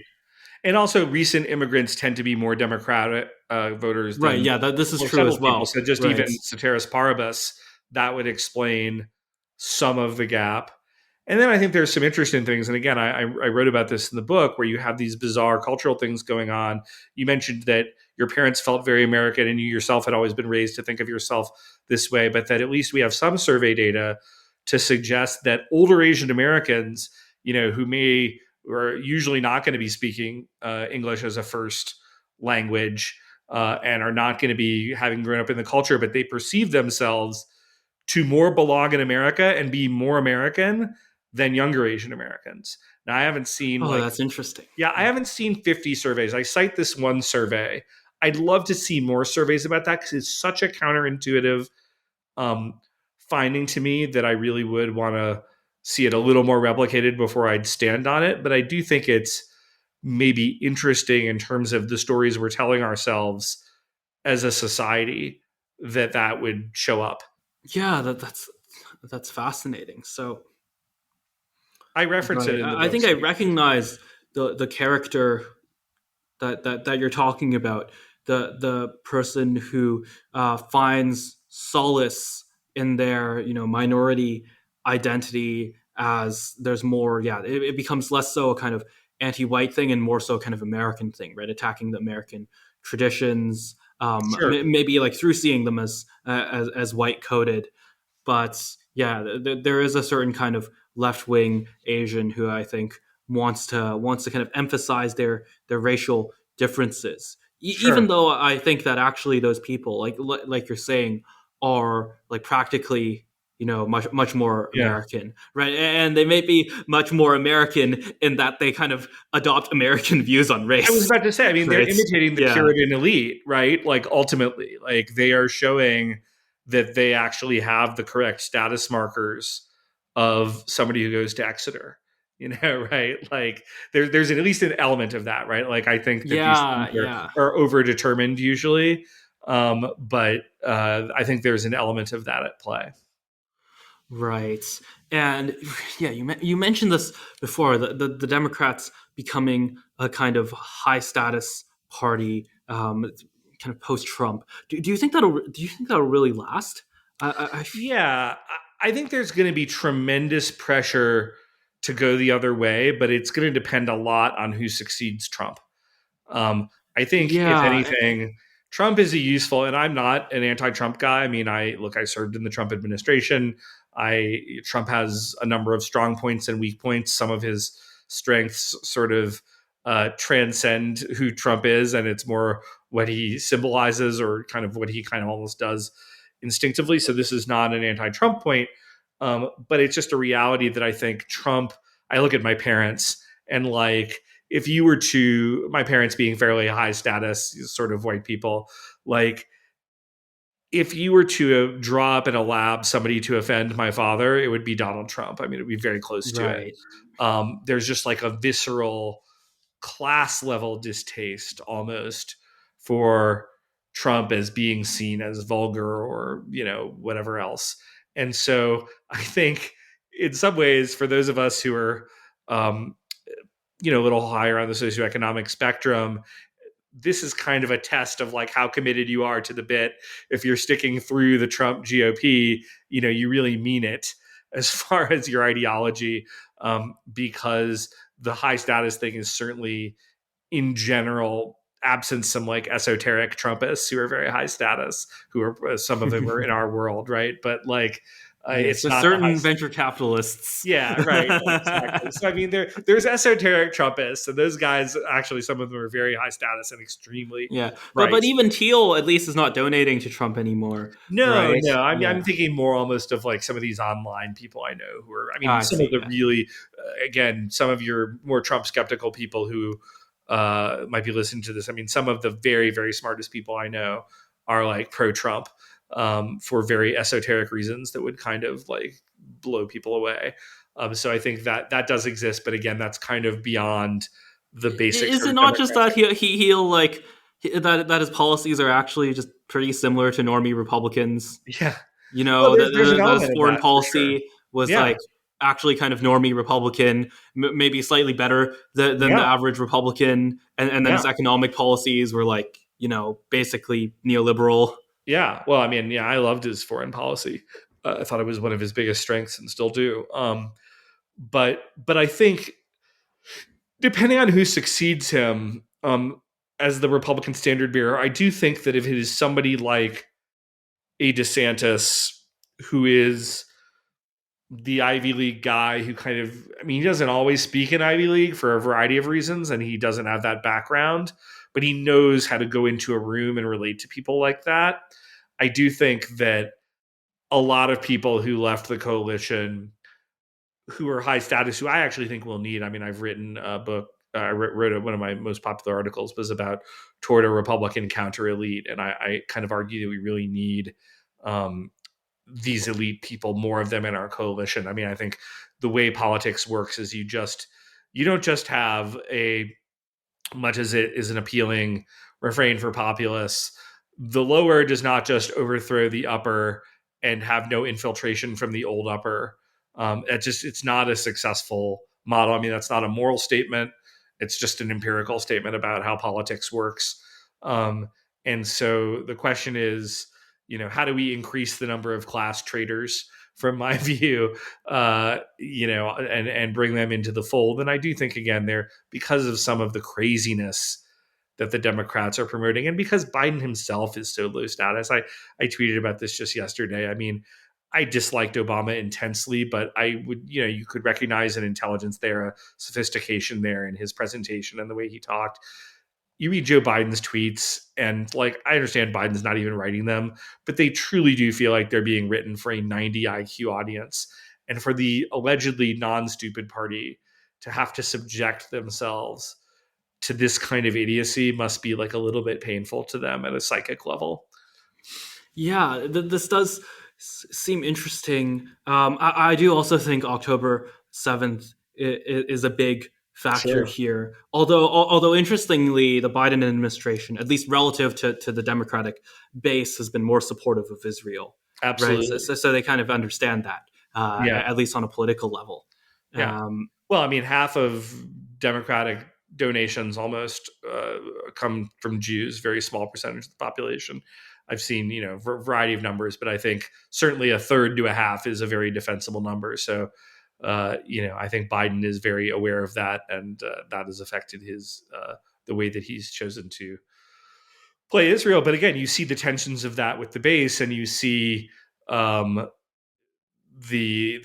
And also, recent immigrants tend to be more Democratic voters right. than Yeah, this is more true as settled people. So well. just Right. even ceteris paribus, that would explain some of the gap. And then I think there's some interesting things. And again, I wrote about this in the book, where you have these bizarre cultural things going on. You mentioned that your parents felt very American, and you yourself had always been raised to think of yourself this way, but that at least we have some survey data to suggest that older Asian Americans, who are usually not going to be speaking English as a first language and are not going to be having grown up in the culture, but they perceive themselves to more belong in America and be more American than younger Asian Americans. Now, I haven't seen Oh, like, that's interesting. yeah, I haven't seen 50 surveys. I cite this one survey. I'd love to see more surveys about that because it's such a counterintuitive um, finding to me that I really would want to see it a little more replicated before I'd stand on it. But I do think it's maybe interesting in terms of the stories we're telling ourselves as a society that would show up. Yeah, that's fascinating. So, I reference it right, in the I book. think I recognize the character that you're talking about, the person who finds solace in their minority identity, as there's more, yeah, it becomes less so a kind of anti-white thing and more so kind of American thing, right? Attacking the American traditions, Sure, maybe like through seeing them as white coded. But yeah, there is a certain kind of left wing Asian who I think wants to kind of emphasize their racial differences, even sure. though I think that actually those people, like you're saying, are like practically much more Yeah. American, right? And they may be much more American in that they kind of adopt American views on I was race, about to say, I mean, they're right? imitating the Yeah, Puritan elite, right? Like ultimately, like they are showing that they actually have the correct status markers of somebody who goes to Exeter, right? Like there's at least an element of that, right? Like I think that these things yeah, yeah. are overdetermined usually. But I think there's an element of that at play. Right. And yeah, you mentioned this before, the Democrats becoming a kind of high status party, kind of post Trump. Do you think that'll really last? I Yeah, I think there's going to be tremendous pressure to go the other way, but it's going to depend a lot on who succeeds Trump. Um, I think if yeah, anything, Trump is a useful, and I'm not an anti-Trump guy. I mean, I served in the Trump administration. Trump has a number of strong points and weak points. Some of his strengths sort of transcend who Trump is, and it's more what he symbolizes or kind of what he kind of almost does instinctively. So this is not an anti-Trump point, but it's just a reality that I think Trump. I look at my parents and like if you were to my parents being fairly high status sort of white people, like if you were to draw up in a lab somebody to offend my father, it would be Donald Trump. I mean, it would be very close to it. right. There's just like a visceral class level distaste almost for Trump as being seen as vulgar or, whatever else. And so I think in some ways, for those of us who are, um, a little higher on the socioeconomic spectrum, this is kind of a test of like how committed you are to the bit. If you're sticking through the Trump GOP, you really mean it as far as your ideology, because the high status thing is certainly in general, absent some like esoteric Trumpists who are very high status, who are some of them are in our world, right? But like, Yes, it's so not the high. certain venture capitalists. Yeah, right, exactly. So I mean, there's esoteric Trumpists, and those guys actually some of them are very high status and extremely Yeah, but bright. even Teal at least is not donating to Trump anymore, No, right? no, I'm Yeah. thinking more almost of like some of these online people I know who are. I mean, I some of see. the Yeah. really, again, some of your more Trump skeptical people who might be listening to this. I mean, some of the very very smartest people I know are like pro Trump for very esoteric reasons that would kind of like blow people away. So I think that does exist, but again, that's kind of beyond the basic Is sort it of not just that democratic. he'll like that his policies are actually just pretty similar to normie Republicans? Yeah. You Well, know there's an that his element of foreign that for sure. policy was Yeah. like actually kind of normie Republican, maybe slightly better than the Yeah. average Republican, and then Yeah. his economic policies were like basically neoliberal. Yeah. Well, I mean, yeah, I loved his foreign policy. I thought it was one of his biggest strengths and still do. But I think depending on who succeeds him as the Republican standard bearer, I do think that if it is somebody like a DeSantis who is the Ivy League guy who kind of, I mean, he doesn't always speak in Ivy League for a variety of reasons, and he doesn't have that background. but he knows how to go into a room and relate to people like that. I do think that a lot of people who left the coalition who are high status, who I actually think we'll need. I mean, I've written a book. I wrote one of my most popular articles was about toward a Republican counter elite, and I kind of argue that we really need um, these elite people, more of them in our coalition. I mean, I think the way politics works is you don't just have a, much as it is an appealing refrain for populists, the lower does not just overthrow the upper and have no infiltration from the old upper. It's not a successful model. I mean, that's not a moral statement. It's just an empirical statement about how politics works. And so the question is, how do we increase the number of class traders? From my view, and bring them into the fold. And I do think, again, they're because of some of the craziness that the Democrats are promoting, and because Biden himself is so low status. I tweeted about this just yesterday. I mean, I disliked Obama intensely, but I would, you could recognize an intelligence there, a sophistication there in his presentation and the way he talked. You read Joe Biden's tweets, and I understand Biden's not even writing them, but they truly do feel like they're being written for a 90 IQ audience. And for the allegedly non-stupid party to have to subject themselves to this kind of idiocy must be a little bit painful to them at a psychic level. Yeah, this does seem interesting. I do also think October 7th is a big factor here. Although interestingly, the Biden administration, at least relative to the Democratic base, has been more supportive of Israel. Absolutely. Right? So they kind of understand that, at least on a political level. Yeah. Well, I mean, half of Democratic donations almost come from Jews, very small percentage of the population. I've seen, a variety of numbers, but I think certainly a third to a half is a very defensible number. So, I think Biden is very aware of that, and that has affected the way that he's chosen to play Israel. But again, you see the tensions of that with the base, and you see the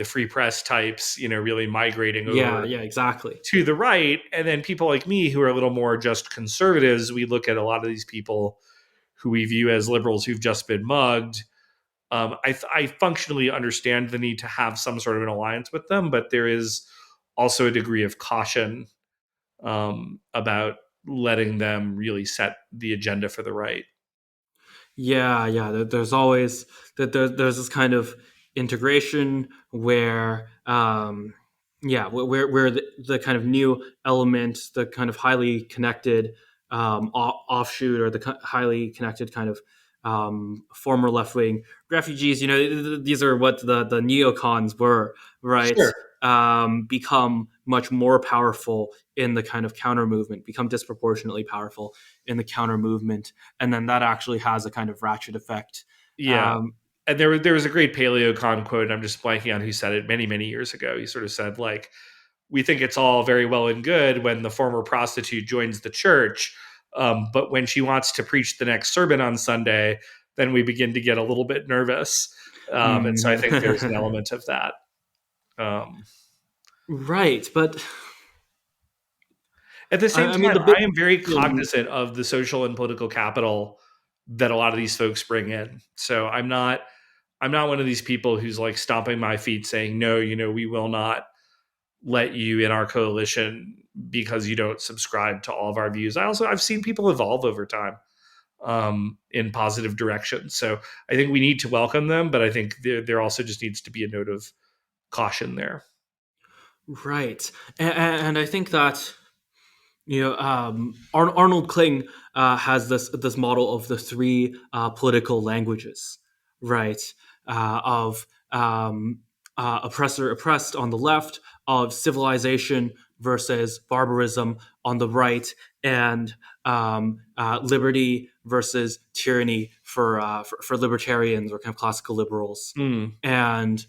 free press types, really migrating over exactly to the right. And then people like me who are a little more just conservatives, we look at a lot of these people who we view as liberals who've just been mugged. I functionally understand the need to have some sort of an alliance with them, but there is also a degree of caution about letting them really set the agenda for the right. Yeah. There's always there's this kind of integration where, where the kind of new element, the kind of highly connected offshoot, or the highly connected kind of former left wing refugees. These are what the neocons were, right? Sure. Become much more powerful in the kind of counter movement, become disproportionately powerful in the counter movement, and then that actually has a kind of ratchet effect. Yeah. And there was a great PaleoCon quote, and I'm just blanking on who said it many years ago. He sort of said, we think it's all very well and good when the former prostitute joins the church, but when she wants to preach the next sermon on Sunday, then we begin to get a little bit nervous. And so I think there's an element of that. Right, but at the same time, I am very cognizant of the social and political capital that a lot of these folks bring in. So I'm not one of these people who's stomping my feet saying, no, we will not let you in our coalition because you don't subscribe to all of our views. I've seen people evolve over time in positive directions. So I think we need to welcome them, but I think there also just needs to be a note of caution there. Right. And I think that, Arnold Kling has this model of the three political languages, right? Of oppressor oppressed on the left, of civilization versus barbarism on the right, and liberty versus tyranny for libertarians or kind of classical liberals. And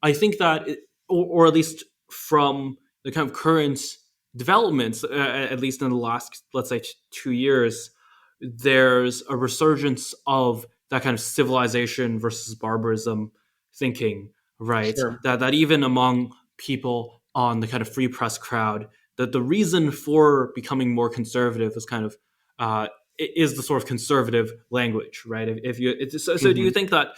I think that, or at least from the kind of current developments, at least in the last, let's say, 2 years, there's a resurgence of that kind of civilization versus barbarism thinking, right? Sure. That even among people on the kind of free press crowd, that the reason for becoming more conservative is kind of uh, is the sort of conservative language, right? If you so do you Mhm. think that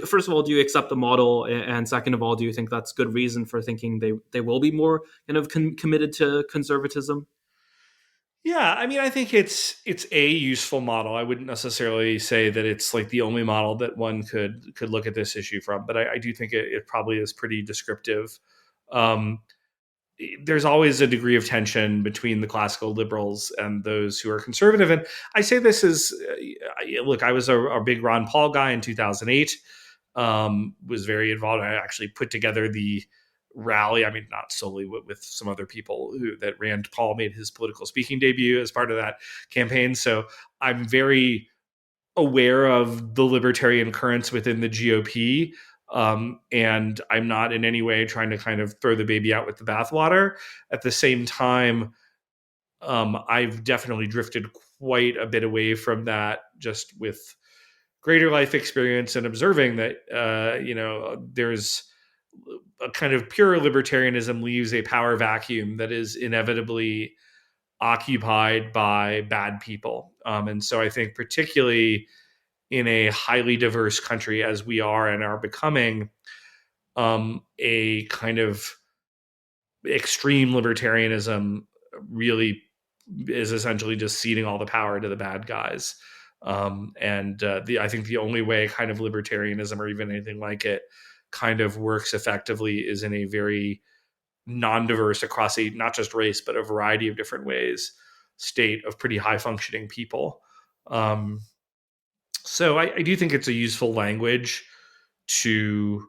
first of all, do you accept the model, and second of all, do you think that's good reason for thinking they will be more kind of committed to conservatism? Yeah, I mean, I think it's a useful model. I wouldn't necessarily say that it's like the only model that one could look at this issue from, but I do think it probably is pretty descriptive. Um, there's always a degree of tension between the classical liberals and those who are conservative, and I say this is look, I was a big Ron Paul guy in 2008. Was very involved. I actually put together the rally. I mean, not solely with some other people who that Rand Paul made his political speaking debut as part of that campaign. So I'm very aware of the libertarian currents within the GOP. And I'm not in any way trying to kind of throw the baby out with the bathwater. At the same time, I've definitely drifted quite a bit away from that just with greater life experience and observing that there's a kind of pure libertarianism leaves a power vacuum that is inevitably occupied by bad people. And so I think particularly in a highly diverse country as we are and are becoming, a kind of extreme libertarianism really is essentially just ceding all the power to the bad guys. I think the only way kind of libertarianism or even anything like it kind of works effectively is in a very non-diverse across a not just race but a variety of different ways state of pretty high functioning people. Um, so I do think it's a useful language to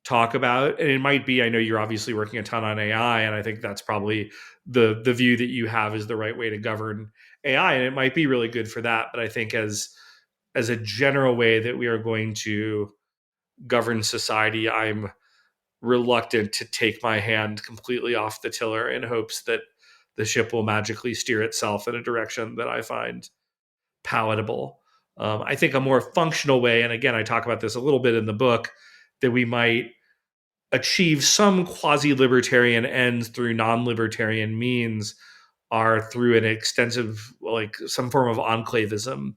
talk about, and it might be, I know you're obviously working a ton on AI, and I think that's probably the view that you have is the right way to govern AI, and it might be really good for that. But I think as a general way that we are going to govern society, I'm reluctant to take my hand completely off the tiller in hopes that the ship will magically steer itself in a direction that I find palatable. I think a more functional way, and again, I talk about this a little bit in the book, that we might achieve some quasi libertarian ends through non libertarian means are through an extensive, like some form of enclavism.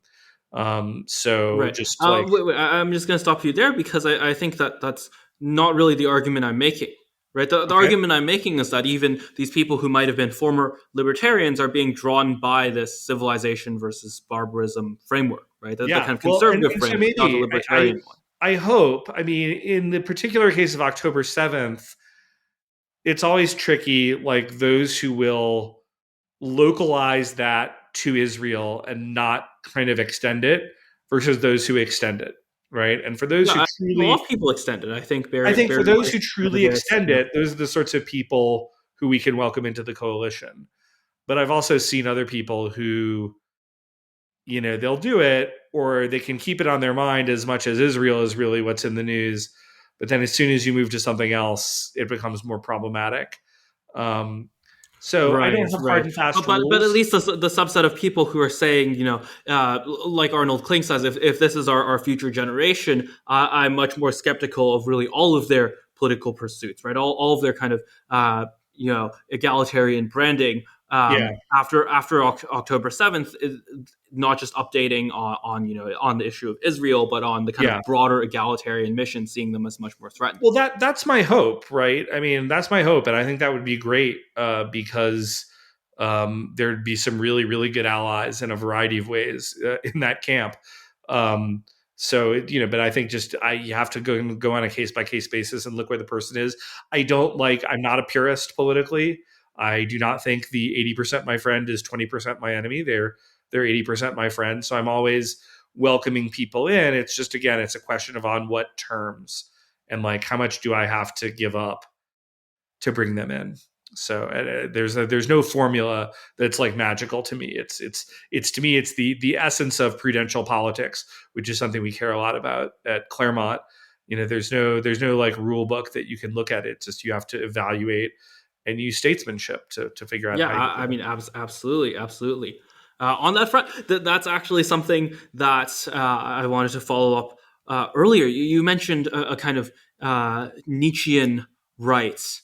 So Right. just like, I'm just going to stop you there because I think that that's not really the argument I'm making. Right. The okay, argument I'm making is that even these people who might have been former libertarians are being drawn by this civilization versus barbarism framework. Right. The yeah. kind of Well, conservative and so framework, not the maybe libertarian one. I hope, I mean, in the particular case of October 7th, it's always tricky, like those who will localize that to Israel and not kind of extend it versus those who extend it, right? And for those Yeah, who a lot truly, of people extend it. I think I think for Barry those Weiss, who the truly guys, extend it, those are the sorts of people who we can welcome into the coalition. But I've also seen other people who, they'll do it or they can keep it on their mind as much as Israel is really what's in the news. But then as soon as you move to something else, it becomes more problematic. Um, so I don't right, have hard right. and fast But at rules. least the subset of people who are saying, like Arnold Klink says, if this is our future generation, I'm much more skeptical of really all of their political pursuits, right? All of their kind of, egalitarian branding Yeah, after October 7th, not just updating on the issue of Israel, but on the kind yeah. of broader egalitarian mission, seeing them as much more threatened. Well, that's my hope, right? I mean, that's my hope, and I think that would be great because there'd be some really, really good allies in a variety of ways in that camp. Um, but I think you have to go on a case by case basis and look where the person is. I'm not a purist politically. I do not think the 80% my friend is 20% my enemy. They're 80% my friend. So I'm always welcoming people in. It's just again, it's a question of on what terms and like how much do I have to give up to bring them in. So there's no formula that's like magical to me. It's to me it's the essence of prudential politics, which is something we care a lot about at Claremont. There's no like rule book that you can look at. It's just you have to evaluate and use statesmanship to figure out Yeah, how you I mean, absolutely, absolutely. On that front, that's actually something that I wanted to follow up earlier. You mentioned a kind of Nietzschean rights,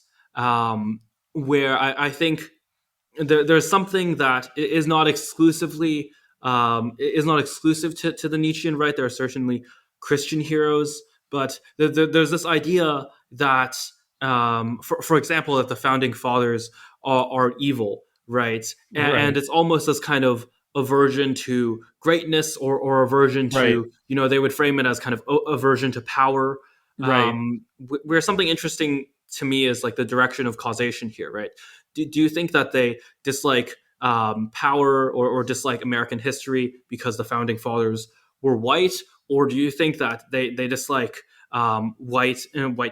where I think there's something that is not exclusively is not exclusive to the Nietzschean right. There are certainly Christian heroes, but there's this idea that, for example, that the founding fathers are evil, right? And Right. it's almost this kind of aversion to greatness, or aversion Right. to, they would frame it as kind of aversion to power. Right. Where something interesting to me is like the direction of causation here, right? Do you think that they dislike power, or dislike American history because the founding fathers were white, or do you think that they dislike white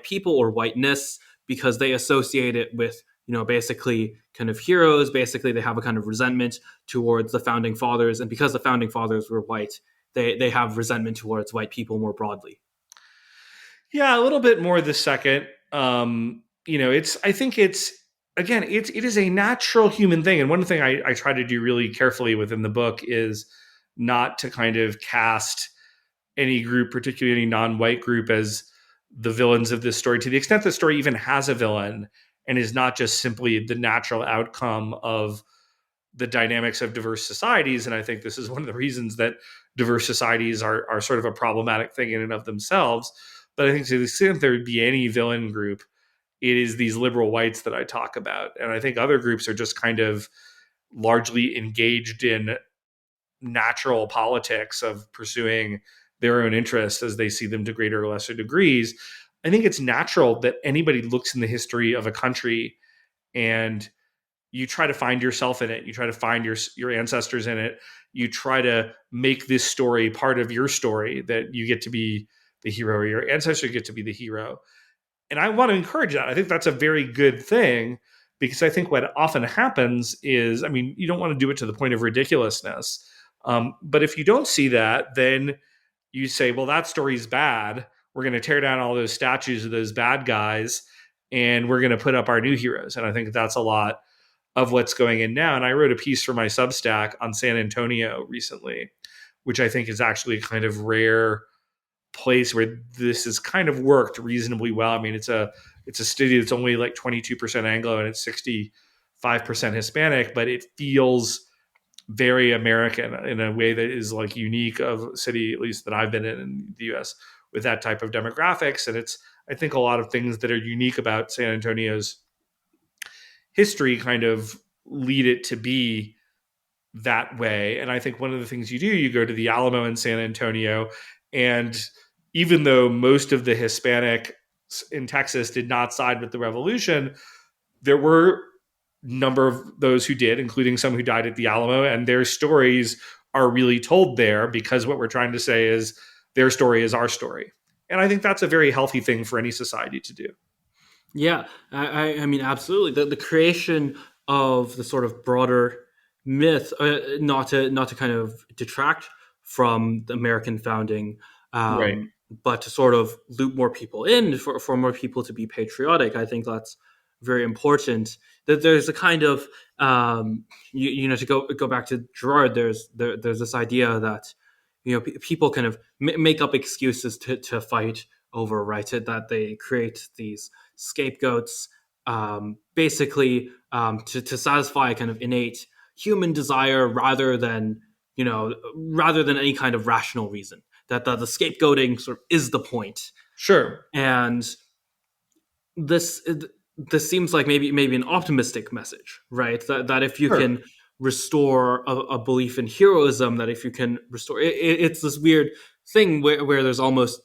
people or whiteness because they associate it with, basically kind of heroes? Basically, they have a kind of resentment towards the founding fathers, and because the founding fathers were white, they have resentment towards white people more broadly. Yeah, a little bit more the second. It's I think it's again, it is a natural human thing. And one thing I try to do really carefully within the book is not to kind of cast any group, particularly any non-white group, as the villains of this story, to the extent the story even has a villain and is not just simply the natural outcome of the dynamics of diverse societies. And I think this is one of the reasons that diverse societies are sort of a problematic thing in and of themselves. But I think to the extent there would be any villain group, it is these liberal whites that I talk about. And I think other groups are just kind of largely engaged in natural politics of pursuing their own interests as they see them to greater or lesser degrees. I think it's natural that anybody looks in the history of a country and you try to find yourself in it. You try to find your ancestors in it. You try to make this story part of your story, that you get to be the hero, or your ancestors get to be the hero. And I want to encourage that. I think that's a very good thing, because I think what often happens is, I mean, you don't want to do it to the point of ridiculousness. But if you don't see that, then you say, well, that story's bad. We're going to tear down all those statues of those bad guys, and we're going to put up our new heroes. And I think that's a lot of what's going in now. And I wrote a piece for my Substack on San Antonio recently, which I think is actually a kind of rare place where this has kind of worked reasonably well. I mean, it's a city that's only like 22% Anglo and it's 65% Hispanic, but it feels very American in a way that is like unique of a city, at least that I've been in the US, with that type of demographics. And it's, I think, a lot of things that are unique about San Antonio's history kind of lead it to be that way. And I think one of the things you go to the Alamo in San Antonio, and even though most of the Hispanic in Texas did not side with the revolution, there were a number of those who did, including some who died at the Alamo, and their stories are really told there, because what we're trying to say is their story is our story. And I think that's a very healthy thing for any society to do. Yeah, I mean, absolutely. The creation of the sort of broader myth, not to kind of detract from the American founding, Right. but to sort of loop more people in, for more people to be patriotic. I think that's very important. That there's a kind of, to go back to Gerard. There's this idea that, people kind of make up excuses to fight over, right? That they create these scapegoats, basically, to satisfy a kind of innate human desire, rather than any kind of rational reason. That the scapegoating sort of is the point. Sure. And this this seems like maybe an optimistic message, right? That if you Sure. can restore a belief in heroism, that if you can restore it's this weird thing where there's almost,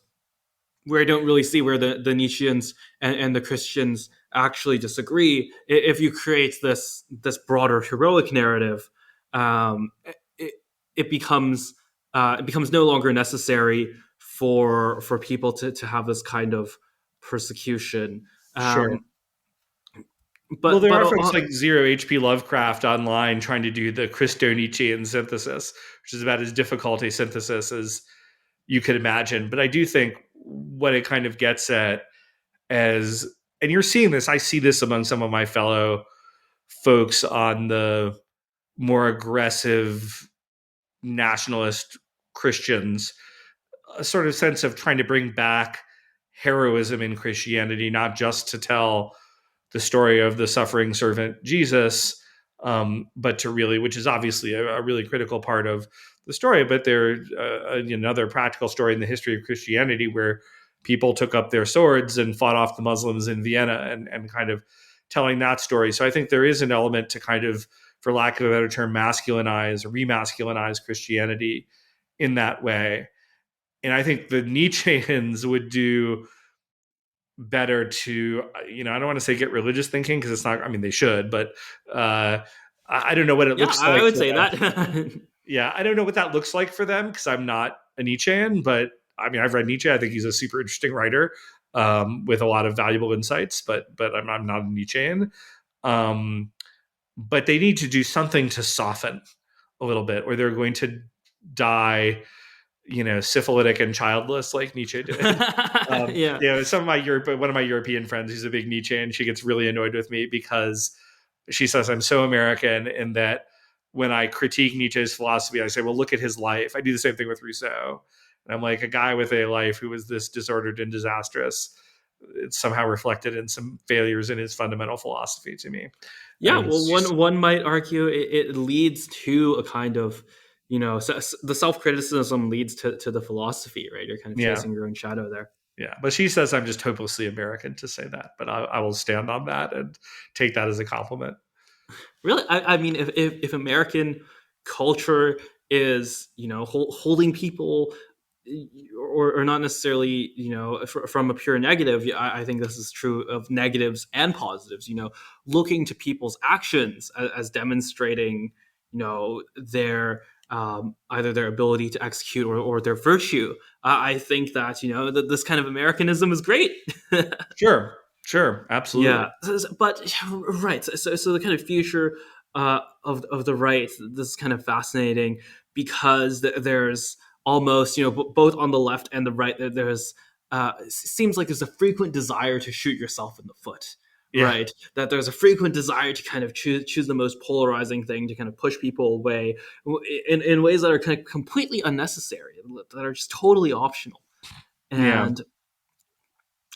where I don't really see where the Nietzscheans and the Christians actually disagree. If you create this broader heroic narrative, um, it, it becomes no longer necessary for people to have this kind of persecution. Sure. Um, Well, but there but are folks like Zero HP Lovecraft online trying to do the Christo-Nietzschean synthesis, which is about as difficult a synthesis as you could imagine. But I do think what it kind of gets at, as, and you're seeing this, I see this among some of my fellow folks on the more aggressive nationalist Christians, a sort of sense of trying to bring back heroism in Christianity, not just to tell the story of the suffering servant Jesus, but to really, which is obviously a really critical part of the story. But there's another practical story in the history of Christianity where people took up their swords and fought off the Muslims in Vienna, and kind of telling that story. So I think there is an element to kind of, for lack of a better term, masculinize or remasculinize Christianity in that way. And I think the Nietzscheans would do better to, I don't want to say get religious thinking, because it's not, I mean, they should, but I don't know what it Yeah, looks I like would for say them. that. Yeah, I don't know what that looks like for them, because I'm not a Nietzschean, but I mean, I've read Nietzsche. I think he's a super interesting writer, with a lot of valuable insights, but I'm not a Nietzschean. Um, but they need to do something to soften a little bit, or they're going to die, syphilitic and childless like Nietzsche did. Yeah. One of my European friends who's a big Nietzsche, and she gets really annoyed with me because she says I'm so American, in that when I critique Nietzsche's philosophy, I say, well, look at his life. I do the same thing with Rousseau. And I'm like, a guy with a life who was this disordered and disastrous, it's somehow reflected in some failures in his fundamental philosophy to me. Yeah, He's well, just, one might argue it leads to a kind of, the self criticism leads to the philosophy, right? You're kind of yeah. chasing your own shadow there. Yeah, but she says I'm just hopelessly American to say that, but I will stand on that and take that as a compliment. Really, I mean, if American culture is, holding people, or not necessarily, from a pure negative, yeah, I think this is true of negatives and positives. Looking to people's actions as demonstrating, their, either their ability to execute, or their virtue. I think that, that this kind of Americanism is great. Sure, absolutely. Yeah, but right. So the kind of future of the right, this is kind of fascinating, because there's almost, both on the left and the right, there's seems like there's a frequent desire to shoot yourself in the foot. Yeah, Right, that there's a frequent desire to kind of choose the most polarizing thing, to kind of push people away in ways that are kind of completely unnecessary, that are just totally optional. yeah. And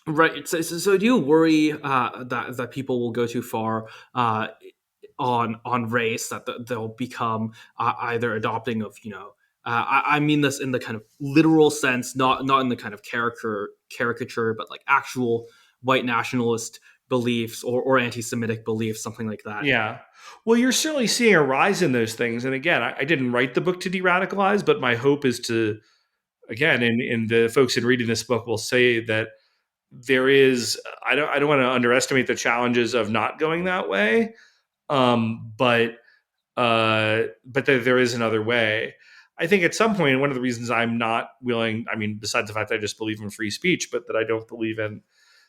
right. So do you worry that people will go too far on race, that they'll become either adopting of, I mean this in the kind of literal sense, not in the kind of caricature, but like actual white nationalist beliefs, or anti-Semitic beliefs, something like that. Yeah. Well, you're certainly seeing a rise in those things. And again, I didn't write the book to de-radicalize, but my hope is to, again, and the folks in reading this book will say that there is, I don't want to underestimate the challenges of not going that way. But there is another way. I think at some point, one of the reasons I'm not willing, I mean, besides the fact that I just believe in free speech, but that I don't believe in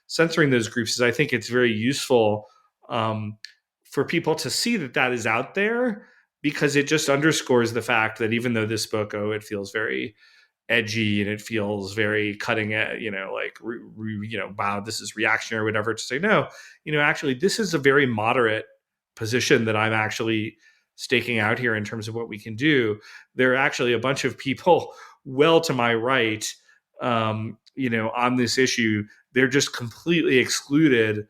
censoring those groups, is I think it's very useful, for people to see that that is out there, because it just underscores the fact that even though this book, it feels very edgy and it feels very cutting edge, like, wow, this is reactionary or whatever, to say, no, actually, this is a very moderate position that I'm actually staking out here in terms of what we can do. There are actually a bunch of people well to my right, on this issue. They're just completely excluded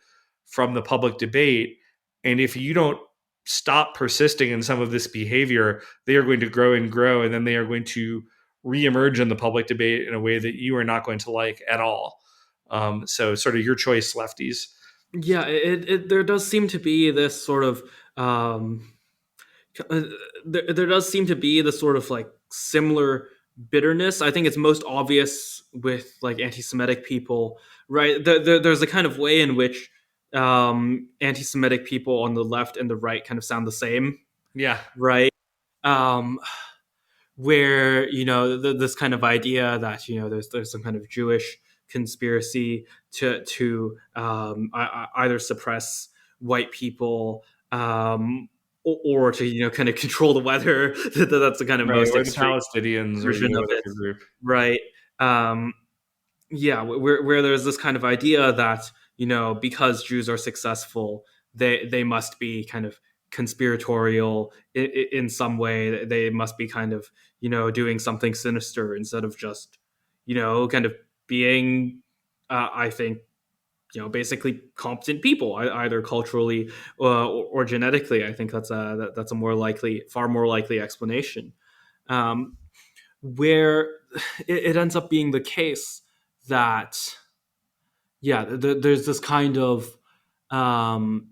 from the public debate. And if you don't stop persisting in some of this behavior, they are going to grow and grow, and then they are going to reemerge in the public debate in a way that you are not going to like at all. So, sort of your choice, lefties. Yeah, there does seem to be this sort of there does seem to be this sort of like similar bitterness. I think it's most obvious with like anti-Semitic people, right? There's a kind of way in which anti-Semitic people on the left and the right kind of sound the same, Yeah, right? Um, where this kind of idea that there's some kind of Jewish conspiracy to either suppress white people, or to kind of control the weather. That's the kind of right. most Or the extreme Palestinians, or version of it, whatever group. right? Um, yeah, where there's this kind of idea that because Jews are successful, they must be kind of conspiratorial in some way. They must be kind of doing something sinister, instead of just kind of being, I think, basically competent people, either culturally or genetically. I think that's a far more likely explanation. Um, where it ends up being the case that there's this kind of um,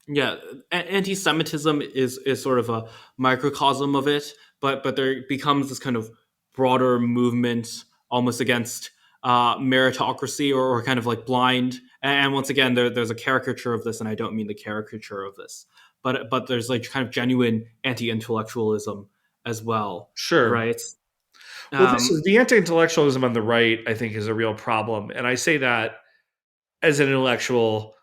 yeah, anti-Semitism is sort of a microcosm of it, but there becomes this kind of broader movement almost against meritocracy, or kind of like blind. And once again, there's a caricature of this, and I don't mean the caricature of this, but there's like kind of genuine anti-intellectualism as well, Sure. right? Well, this Um, is the anti-intellectualism on the right, I think, is a real problem. And I say that as an intellectual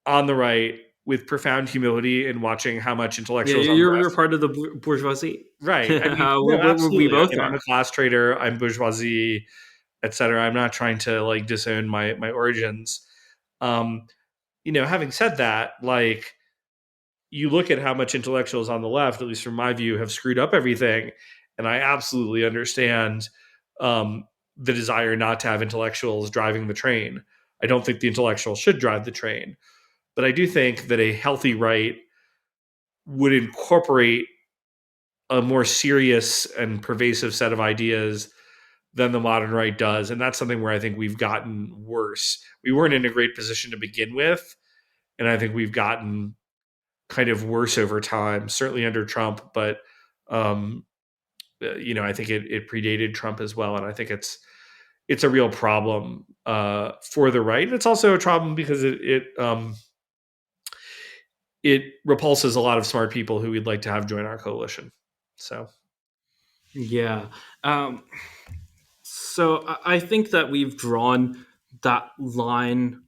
on the right with profound humility and watching how much yeah, intellectuals on the you're left. part of the bourgeoisie. Right. I mean, no, We absolutely. I both mean, I'm a are. class trader, I'm bourgeoisie, etc. I'm not trying to like disown my origins. Um, having said that, like you look at how much intellectuals on the left, at least from my view, have screwed up everything, and I absolutely understand the desire not to have intellectuals driving the train. I don't think the intellectuals should drive the train, but I do think that a healthy right would incorporate a more serious and pervasive set of ideas than the modern right does. And that's something where I think we've gotten worse. We weren't in a great position to begin with. And I think we've gotten kind of worse over time, certainly under Trump. But, I think it predated Trump as well. And I think it's a real problem for the right. It's also a problem because it repulses a lot of smart people who we'd like to have join our coalition. So, Yeah. Um, so I think that we've drawn that line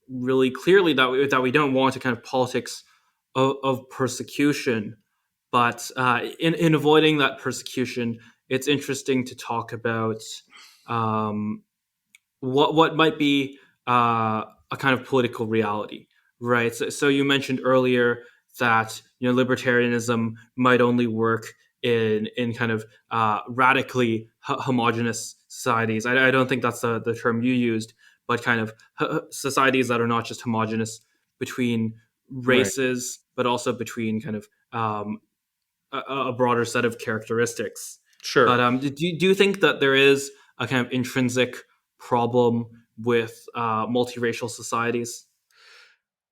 really clearly, that we don't want a kind of politics of persecution, but in avoiding that persecution, it's interesting to talk about um, what might be a kind of political reality, right? So you mentioned earlier that libertarianism might only work in kind of radically homogenous societies. I don't think that's the term you used, but kind of societies that are not just homogenous between right. races, but also between kind of a broader set of characteristics. But Sure. do you think that there is a kind of intrinsic problem with multiracial societies?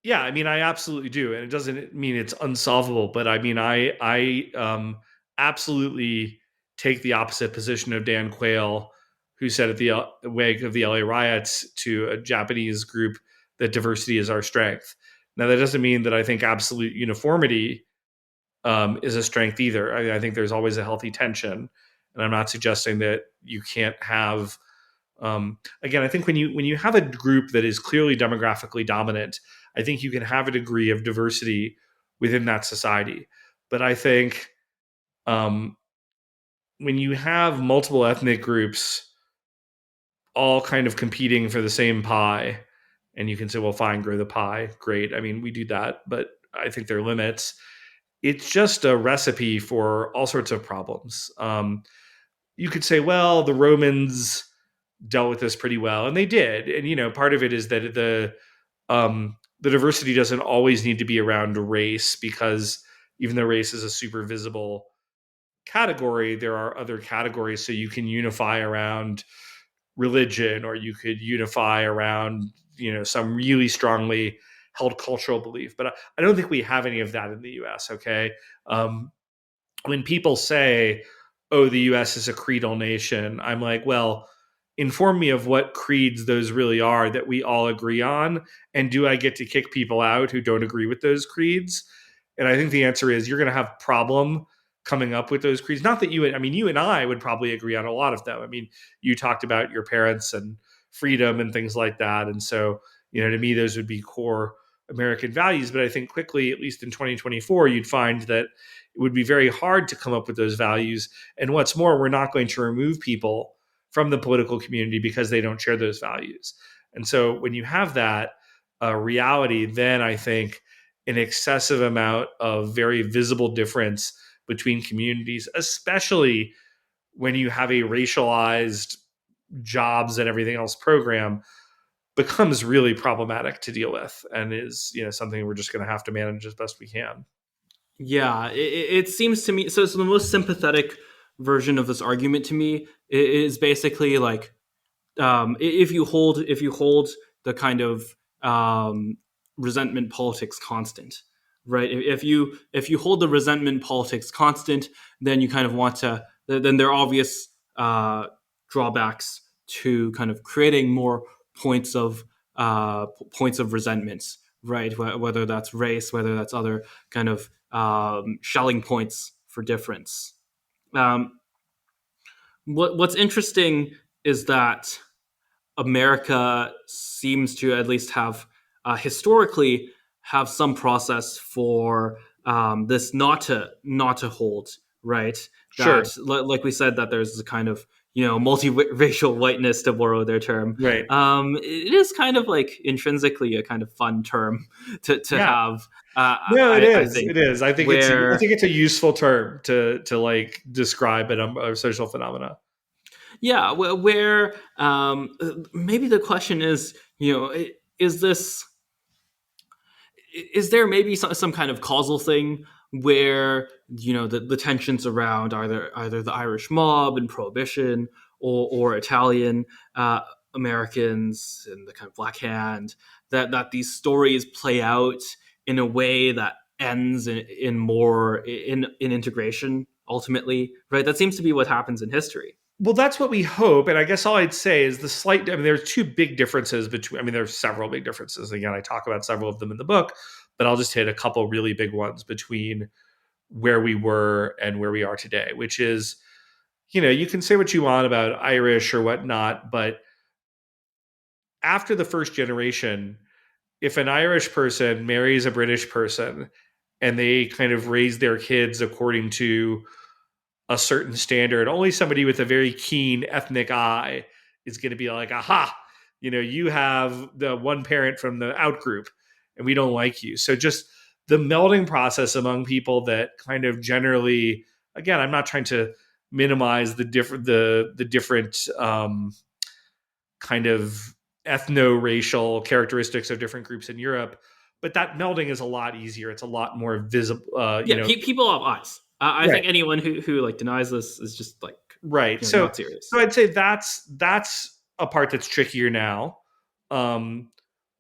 Yeah, I mean, I absolutely do, and it doesn't mean it's unsolvable. But I mean, I absolutely take the opposite position of Dan Quayle, who said at the wake of the LA riots to a Japanese group that diversity is our strength. Now, that doesn't mean that I think absolute uniformity is a strength either. I think there's always a healthy tension, and I'm not suggesting that you can't have. Again, I think when you have a group that is clearly demographically dominant, I think you can have a degree of diversity within that society. But I think um, when you have multiple ethnic groups all kind of competing for the same pie, and you can say, well, fine, grow the pie. Great. I mean, we do that, but I think there are limits. It's just a recipe for all sorts of problems. You could say, well, the Romans dealt with this pretty well, and they did. And part of it is that the diversity doesn't always need to be around race, because even though race is a super visible category, there are other categories. So you can unify around religion, or you could unify around some really strongly held cultural belief. But I don't think we have any of that in the U.S. Okay, um, when people say, "Oh, the U.S. is a creedal nation," I'm like, well, inform me of what creeds those really are that we all agree on, and do I get to kick people out who don't agree with those creeds? And I think the answer is you're going to have problem coming up with those creeds. Not that you and I would probably agree on a lot of them. I mean, you talked about your parents and freedom and things like that, and so to me those would be core American values. But I think quickly, at least in 2024, you'd find that it would be very hard to come up with those values. And what's more, we're not going to remove people from the political community because they don't share those values. And so when you have that reality, then I think an excessive amount of very visible difference between communities, especially when you have a racialized jobs and everything else program, becomes really problematic to deal with, and is something we're just going to have to manage as best we can. Yeah, it seems to me. So the most sympathetic version of this argument to me is basically like, if you hold the kind of um, resentment politics constant, right? If you hold the resentment politics constant, then you kind of want to. Then there are obvious drawbacks to kind of creating more points of points of resentments, right? Whether that's race, whether that's other kind of shelling points for difference. Um, what's interesting is that America seems to at least have historically have some process for this not to hold, right. Sure. That like we said, that there's a kind of multiracial whiteness, to borrow their term. Right. It is kind of like intrinsically a kind of fun term to Yeah. have. No, it I is. think It is. I where think it's a useful term to like describe a social phenomena. yeah, where maybe the question is, is this is there maybe some kind of causal thing where the tensions around either the Irish mob and Prohibition, or Italian Americans and the kind of Black Hand, that these stories play out in a way that ends in more in integration ultimately, right? That seems to be what happens in history. Well, that's what we hope. And I guess all I'd say is there's two big differences between, there's several big differences. Again, I talk about several of them in the book, but I'll just hit a couple really big ones between where we were and where we are today, which is, you can say what you want about Irish or whatnot, but after the first generation, if an Irish person marries a British person and they kind of raise their kids according to a certain standard, only somebody with a very keen ethnic eye is going to be like, aha, you have the one parent from the out group and we don't like you. So just the melding process among people that kind of generally, again, I'm not trying to minimize the different kind of ethno-racial characteristics of different groups in Europe, but that melding is a lot easier. It's a lot more visible. Yeah, people have eyes. I Right. think anyone who like denies this is just like Right. not serious. So I'd say that's a part that's trickier now. Um,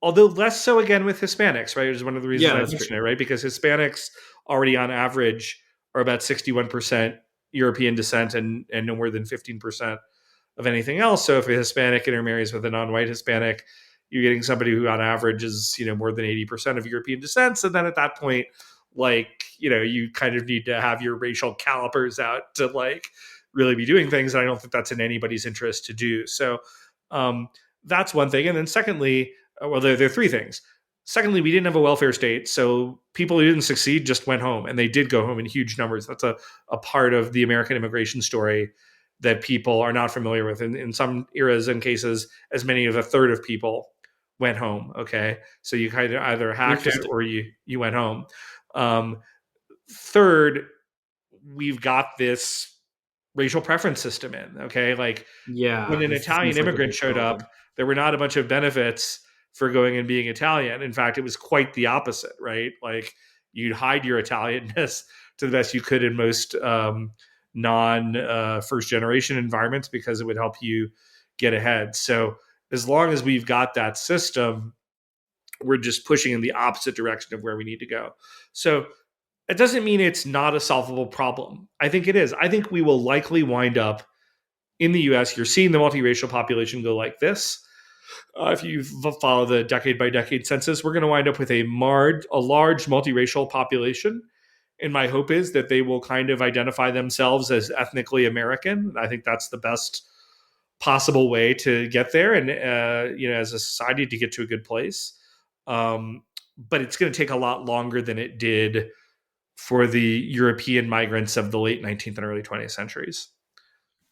Although less so again with Hispanics, right? Which is one of the reasons Yeah, I that's true. mentioned it, right? Because Hispanics already on average are about 61% European descent and no more than 15% of anything else. So if a Hispanic intermarries with a non-white Hispanic, you're getting somebody who on average is, more than 80% of European descent. So then at that point, like, you kind of need to have your racial calipers out to like really be doing things. And I don't think that's in anybody's interest to do. So um, that's one thing. And then secondly, well, there are three things. Secondly, we didn't have a welfare state. So people who didn't succeed just went home, and they did go home in huge numbers. That's a part of the American immigration story that people are not familiar with. In some eras and cases, as many as a third of people went home. Okay. So you kind of either hacked it Interesting. or you went home. Um, Third, we've got this racial preference system in. Okay. Like when Yeah, an this Italian seems like a immigrant big showed up, problem. there were not a bunch of benefits for going and being Italian. In fact, it was quite the opposite, right? Like you'd hide your Italianness to the best you could in most non first generation environments because it would help you get ahead. So as long as we've got that system, we're just pushing in the opposite direction of where we need to go. So it doesn't mean it's not a solvable problem. I think it is. I think we will likely wind up in the US. You're seeing the multiracial population go like this. If you follow the decade by decade census, we're going to wind up with a large multiracial population. And my hope is that they will kind of identify themselves as ethnically American. I think that's the best possible way to get there, and as a society to get to a good place. But it's going to take a lot longer than it did for the European migrants of the late 19th and early 20th centuries.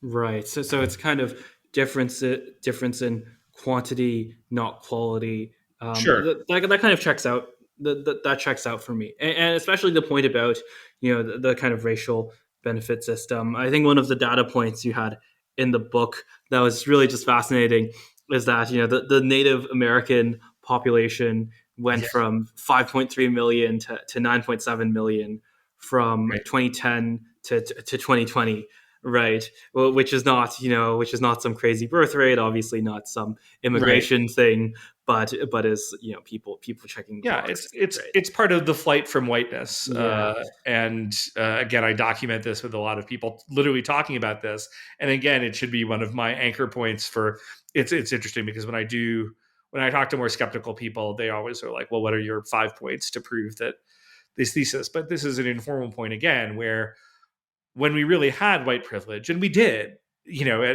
Right. So it's kind of difference in quantity, not quality. Sure. That kind of checks out. That checks out for me, and especially the point about the kind of racial benefit system. I think one of the data points you had in the book that was really just fascinating is that the Native American population went Yeah, from 5.3 million to 9.7 million from right. 2010 to 2020, right? Well, which is not some crazy birth rate, obviously not some Right. immigration thing, but is people checking the Yeah, it's box, it's right? it's part of the flight from whiteness. Yeah, And again, I document this with a lot of people literally talking about this. And again, it should be one of my anchor points for it's interesting because when I talk to more skeptical people, they always are like, well, what are your 5 points to prove that this thesis? But this is an informal point again, where when we really had white privilege, and we did,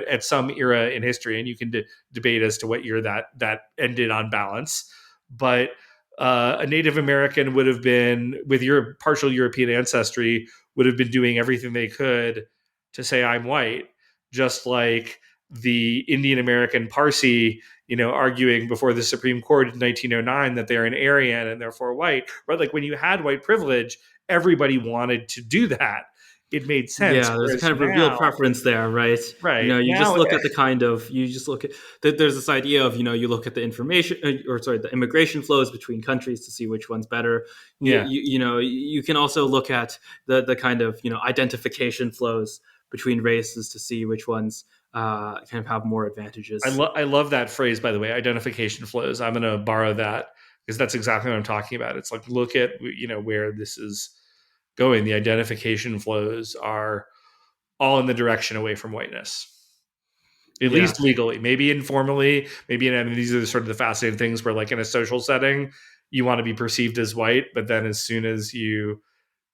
at some era in history, and you can debate as to what year that ended on balance, but a Native American would have been, with your partial European ancestry, would have been doing everything they could to say I'm white, just like the Indian American Parsi, arguing before the Supreme Court in 1909 that they're an Aryan and therefore white. Right, like when you had white privilege, everybody wanted to do that. It made sense. yeah, there's a Whereas kind of revealed now, preference there, right? right You just now, look at you just look at there's this idea of you look at the information or sorry the immigration flows between countries to see which one's better. yeah, You can also look at the kind of identification flows between races to see which ones kind of have more advantages. I love that phrase, by the way, identification flows. I'm going to borrow that because that's exactly what I'm talking about. It's like, look at where this is going. The identification flows are all in the direction away from whiteness, at Yeah, least legally, maybe informally, maybe. I mean, these are sort of the fascinating things where, like, in a social setting, you want to be perceived as white, but then as soon as you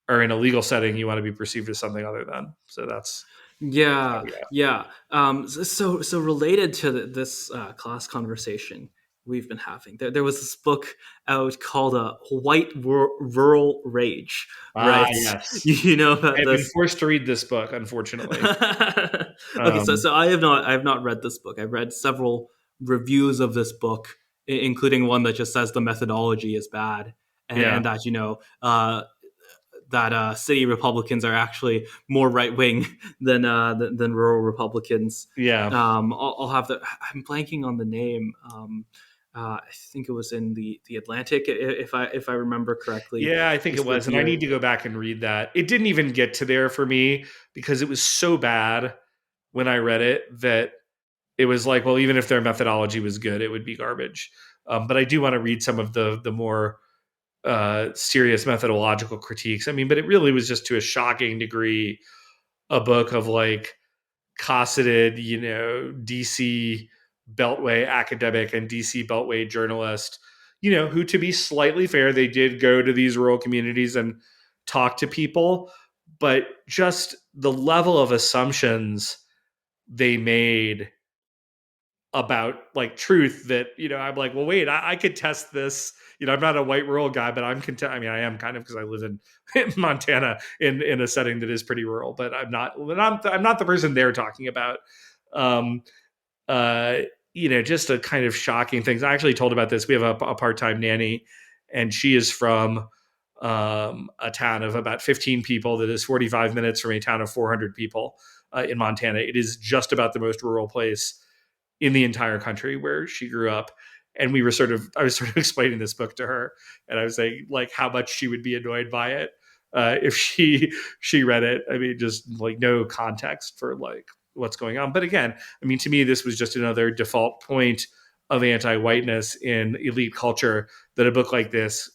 are in a legal setting, you want to be perceived as something other than. So that's yeah, yeah. yeah. So related to this class conversation we've been having, there was this book out called "White Rural Rage," Ah, right? yes. You know I about have been this? forced to read this book, unfortunately. Okay, so Um, I have not read this book. I've read several reviews of this book, including one that just says the methodology is bad, yeah, and that city Republicans are actually more right wing than rural Republicans. yeah, I'll have the. I'm blanking on the name. I think it was in the Atlantic, if I remember correctly. yeah. I think it This was, and I review. need to go back and read that. It didn't even get to there for me because it was so bad when I read it that it was like, well, even if their methodology was good, it would be garbage. But I do want to read some of the more serious methodological critiques. I mean, but it really was just to a shocking degree a book of like cosseted, DC Beltway academic and DC Beltway journalist, who, to be slightly fair, they did go to these rural communities and talk to people, but just the level of assumptions they made about like truth that, I'm like, well, wait, I could test this. I'm not a white rural guy, but I mean, I am kind of, because I live in Montana in a setting that is pretty rural, but I'm not the person they're talking about. Um, uh, just a kind of shocking things. I actually told about this. We have a part-time nanny, and she is from a town of about 15 people that is 45 minutes from a town of 400 people in Montana. It is just about the most rural place in the entire country where she grew up. And I was sort of explaining this book to her, and I was saying like how much she would be annoyed by it if she read it. I mean, just like no context for like what's going on. But again, I mean, to me, this was just another default point of anti-whiteness in elite culture, that a book like this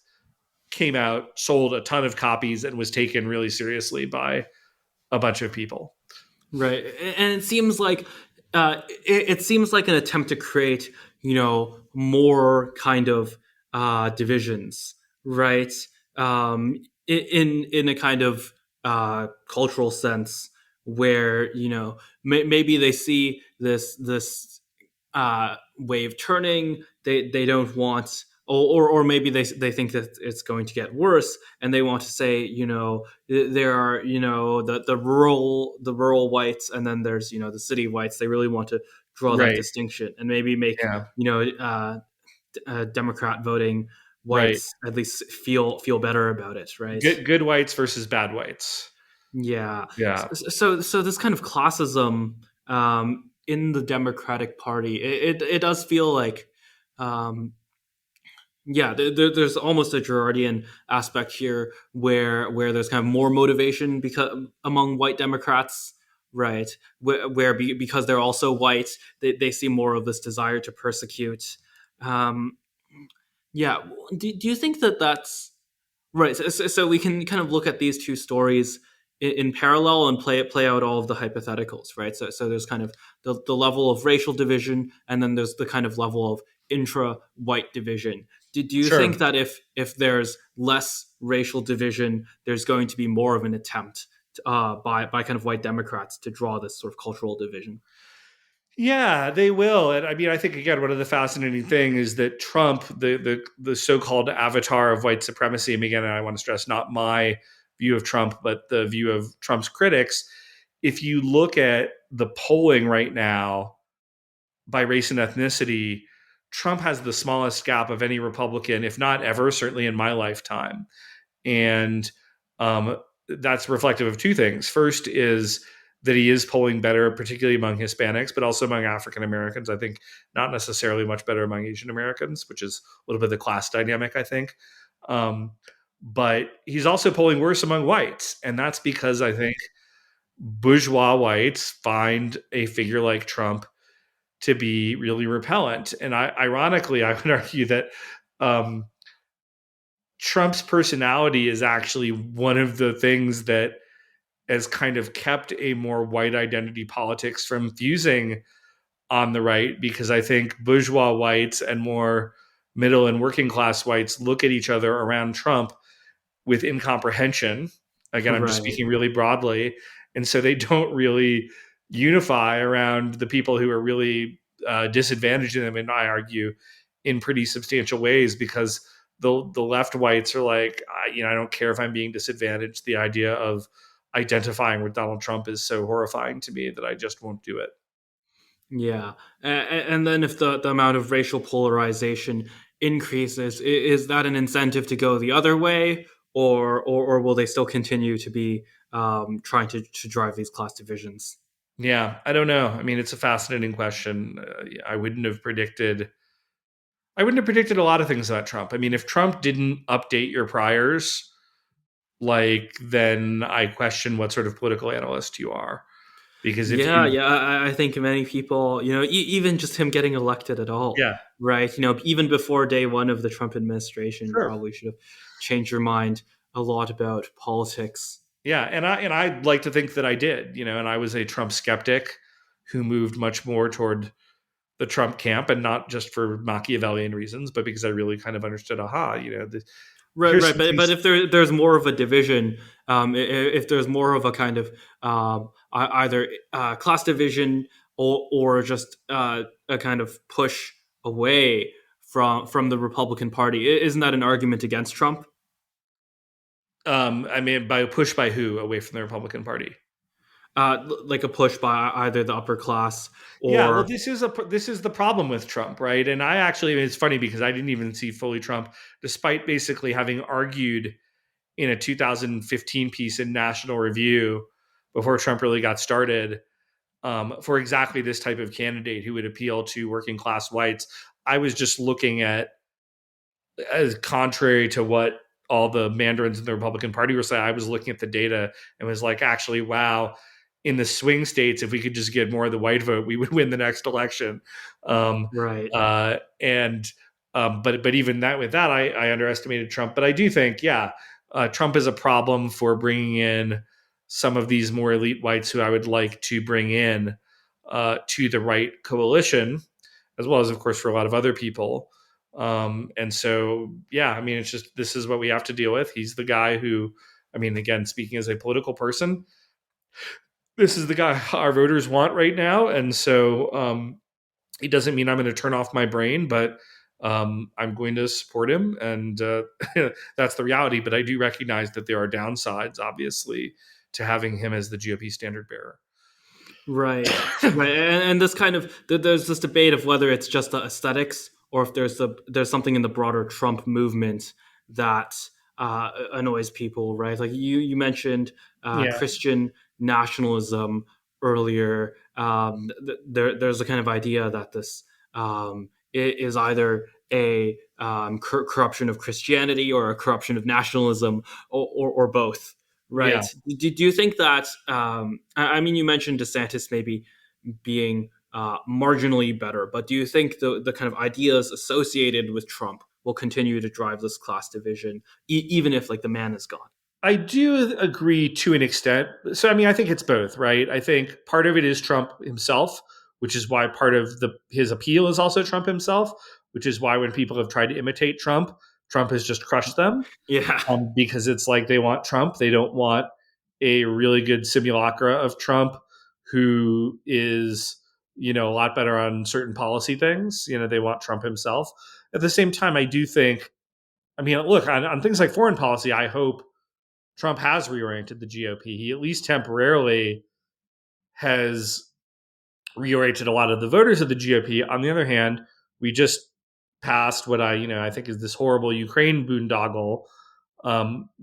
came out, sold a ton of copies, and was taken really seriously by a bunch of people. Right, and it seems like it seems like an attempt to create, more kind of divisions, right? In a kind of cultural sense, where maybe they see this wave turning. They don't want, or maybe they think that it's going to get worse, and they want to say, there are the rural whites, and then there's the city whites. They really want to draw that Right. distinction, and maybe make Yeah. Democrat voting Right. whites at least feel better about it, right? Good whites versus bad whites. Yeah. Yeah. So this kind of classism in the Democratic Party, it does feel like, um, yeah, there's almost a Girardian aspect here, where there's kind of more motivation because among white Democrats, right? Because they're also white, they see more of this desire to persecute. Um, yeah, do you think that that's right? So we can kind of look at these two stories in parallel and play out all of the hypotheticals, right? So there's kind of the level of racial division, and then there's the kind of level of intra-white division. Do you think Sure. that if there's less racial division, there's going to be more of an attempt by kind of white Democrats to draw this sort of cultural division? Yeah, they will. And I mean, I think again, one of the fascinating things is that Trump, the so-called avatar of white supremacy, and again, I want to stress not my view of Trump, but the view of Trump's critics. If you look at the polling right now by race and ethnicity, Trump has the smallest gap of any Republican, if not ever, certainly in my lifetime. And um, that's reflective of two things. First is that he is polling better, particularly among Hispanics, but also among African Americans. I think not necessarily much better among Asian Americans, which is a little bit of the class dynamic, I think. Um, but he's also polling worse among whites. And that's because I think bourgeois whites find a figure like Trump to be really repellent. And ironically, I would argue that um, Trump's personality is actually one of the things that has kind of kept a more white identity politics from fusing on the right, because I think bourgeois whites and more middle and working class whites look at each other around Trump with incomprehension. Again, I'm just Right. speaking really broadly. And so they don't really unify around the people who are really disadvantaging them, and I argue in pretty substantial ways, because the left whites are like, I don't care if I'm being disadvantaged. The idea of identifying with Donald Trump is so horrifying to me that I just won't do it. Yeah, and then if the amount of racial polarization increases, is that an incentive to go the other way, or will they still continue to be trying to drive these class divisions? Yeah, I don't know. I mean, it's a fascinating question. I wouldn't have predicted a lot of things about Trump. I mean, if Trump didn't update your priors, then I question what sort of political analyst you are. Because if Yeah, you, yeah, I think many people, even just him getting elected at all, yeah, right? Even before day one of the Trump administration, you sure, probably should have changed your mind a lot about politics. yeah, and I'd like to think that I did, and I was a Trump skeptic who moved much more toward the Trump camp, and not just for Machiavellian reasons, but because I really kind of understood, Right, here's right, some but things. if there's more of a division, if there's more of a kind of either class division or just a kind of push away from the Republican Party, isn't that an argument against Trump? I mean, by push by who away from the Republican Party? Like a push by either the upper class Yeah, well, or this is the problem with Trump, right? And I actually, it's funny because I didn't even see fully Trump, despite basically having argued in a 2015 piece in National Review before Trump really got started, for exactly this type of candidate who would appeal to working class whites. I was just looking at, as contrary to what all the mandarins in the Republican Party were saying, I was looking at the data and was like, actually, wow, in the swing states, if we could just get more of the white vote, we would win the next election. Um, right. and but even that, with that, I underestimated Trump. But I do think, yeah, Trump is a problem for bringing in some of these more elite whites who I would like to bring in to the right coalition, as well as, of course, for a lot of other people. And so, yeah, I mean, it's just, this is what we have to deal with. He's the guy who, I mean, again, speaking as a political person, this is the guy our voters want right now. And so, it doesn't mean I'm going to turn off my brain, but I'm going to support him. And that's the reality. But I do recognize that there are downsides, obviously, to having him as the GOP standard bearer. Right, right, and this kind of there's this debate of whether it's just the aesthetics or if there's something in the broader Trump movement that annoys people, right? Like you mentioned Yeah. Christian nationalism earlier. there's a kind of idea that this is either a corruption of Christianity or a corruption of nationalism, or both, Yeah. right? Do you think that? I mean, you mentioned DeSantis maybe being marginally better, but do you think the kind of ideas associated with Trump will continue to drive this class division, even if like the man is gone? I do agree to an extent. So, I mean, I think it's both, right? I think part of it is Trump himself, which is why part of his appeal is also Trump himself, which is why when people have tried to imitate Trump, Trump has just crushed them, Yeah. because it's like they want Trump. They don't want a really good simulacra of Trump who is, a lot better on certain policy things. They want Trump himself. At the same time, I do think, I mean, look, on things like foreign policy, I hope Trump has reoriented the GOP. He at least temporarily has reoriented a lot of the voters of the GOP. On the other hand, we just passed what I think is this horrible Ukraine boondoggle,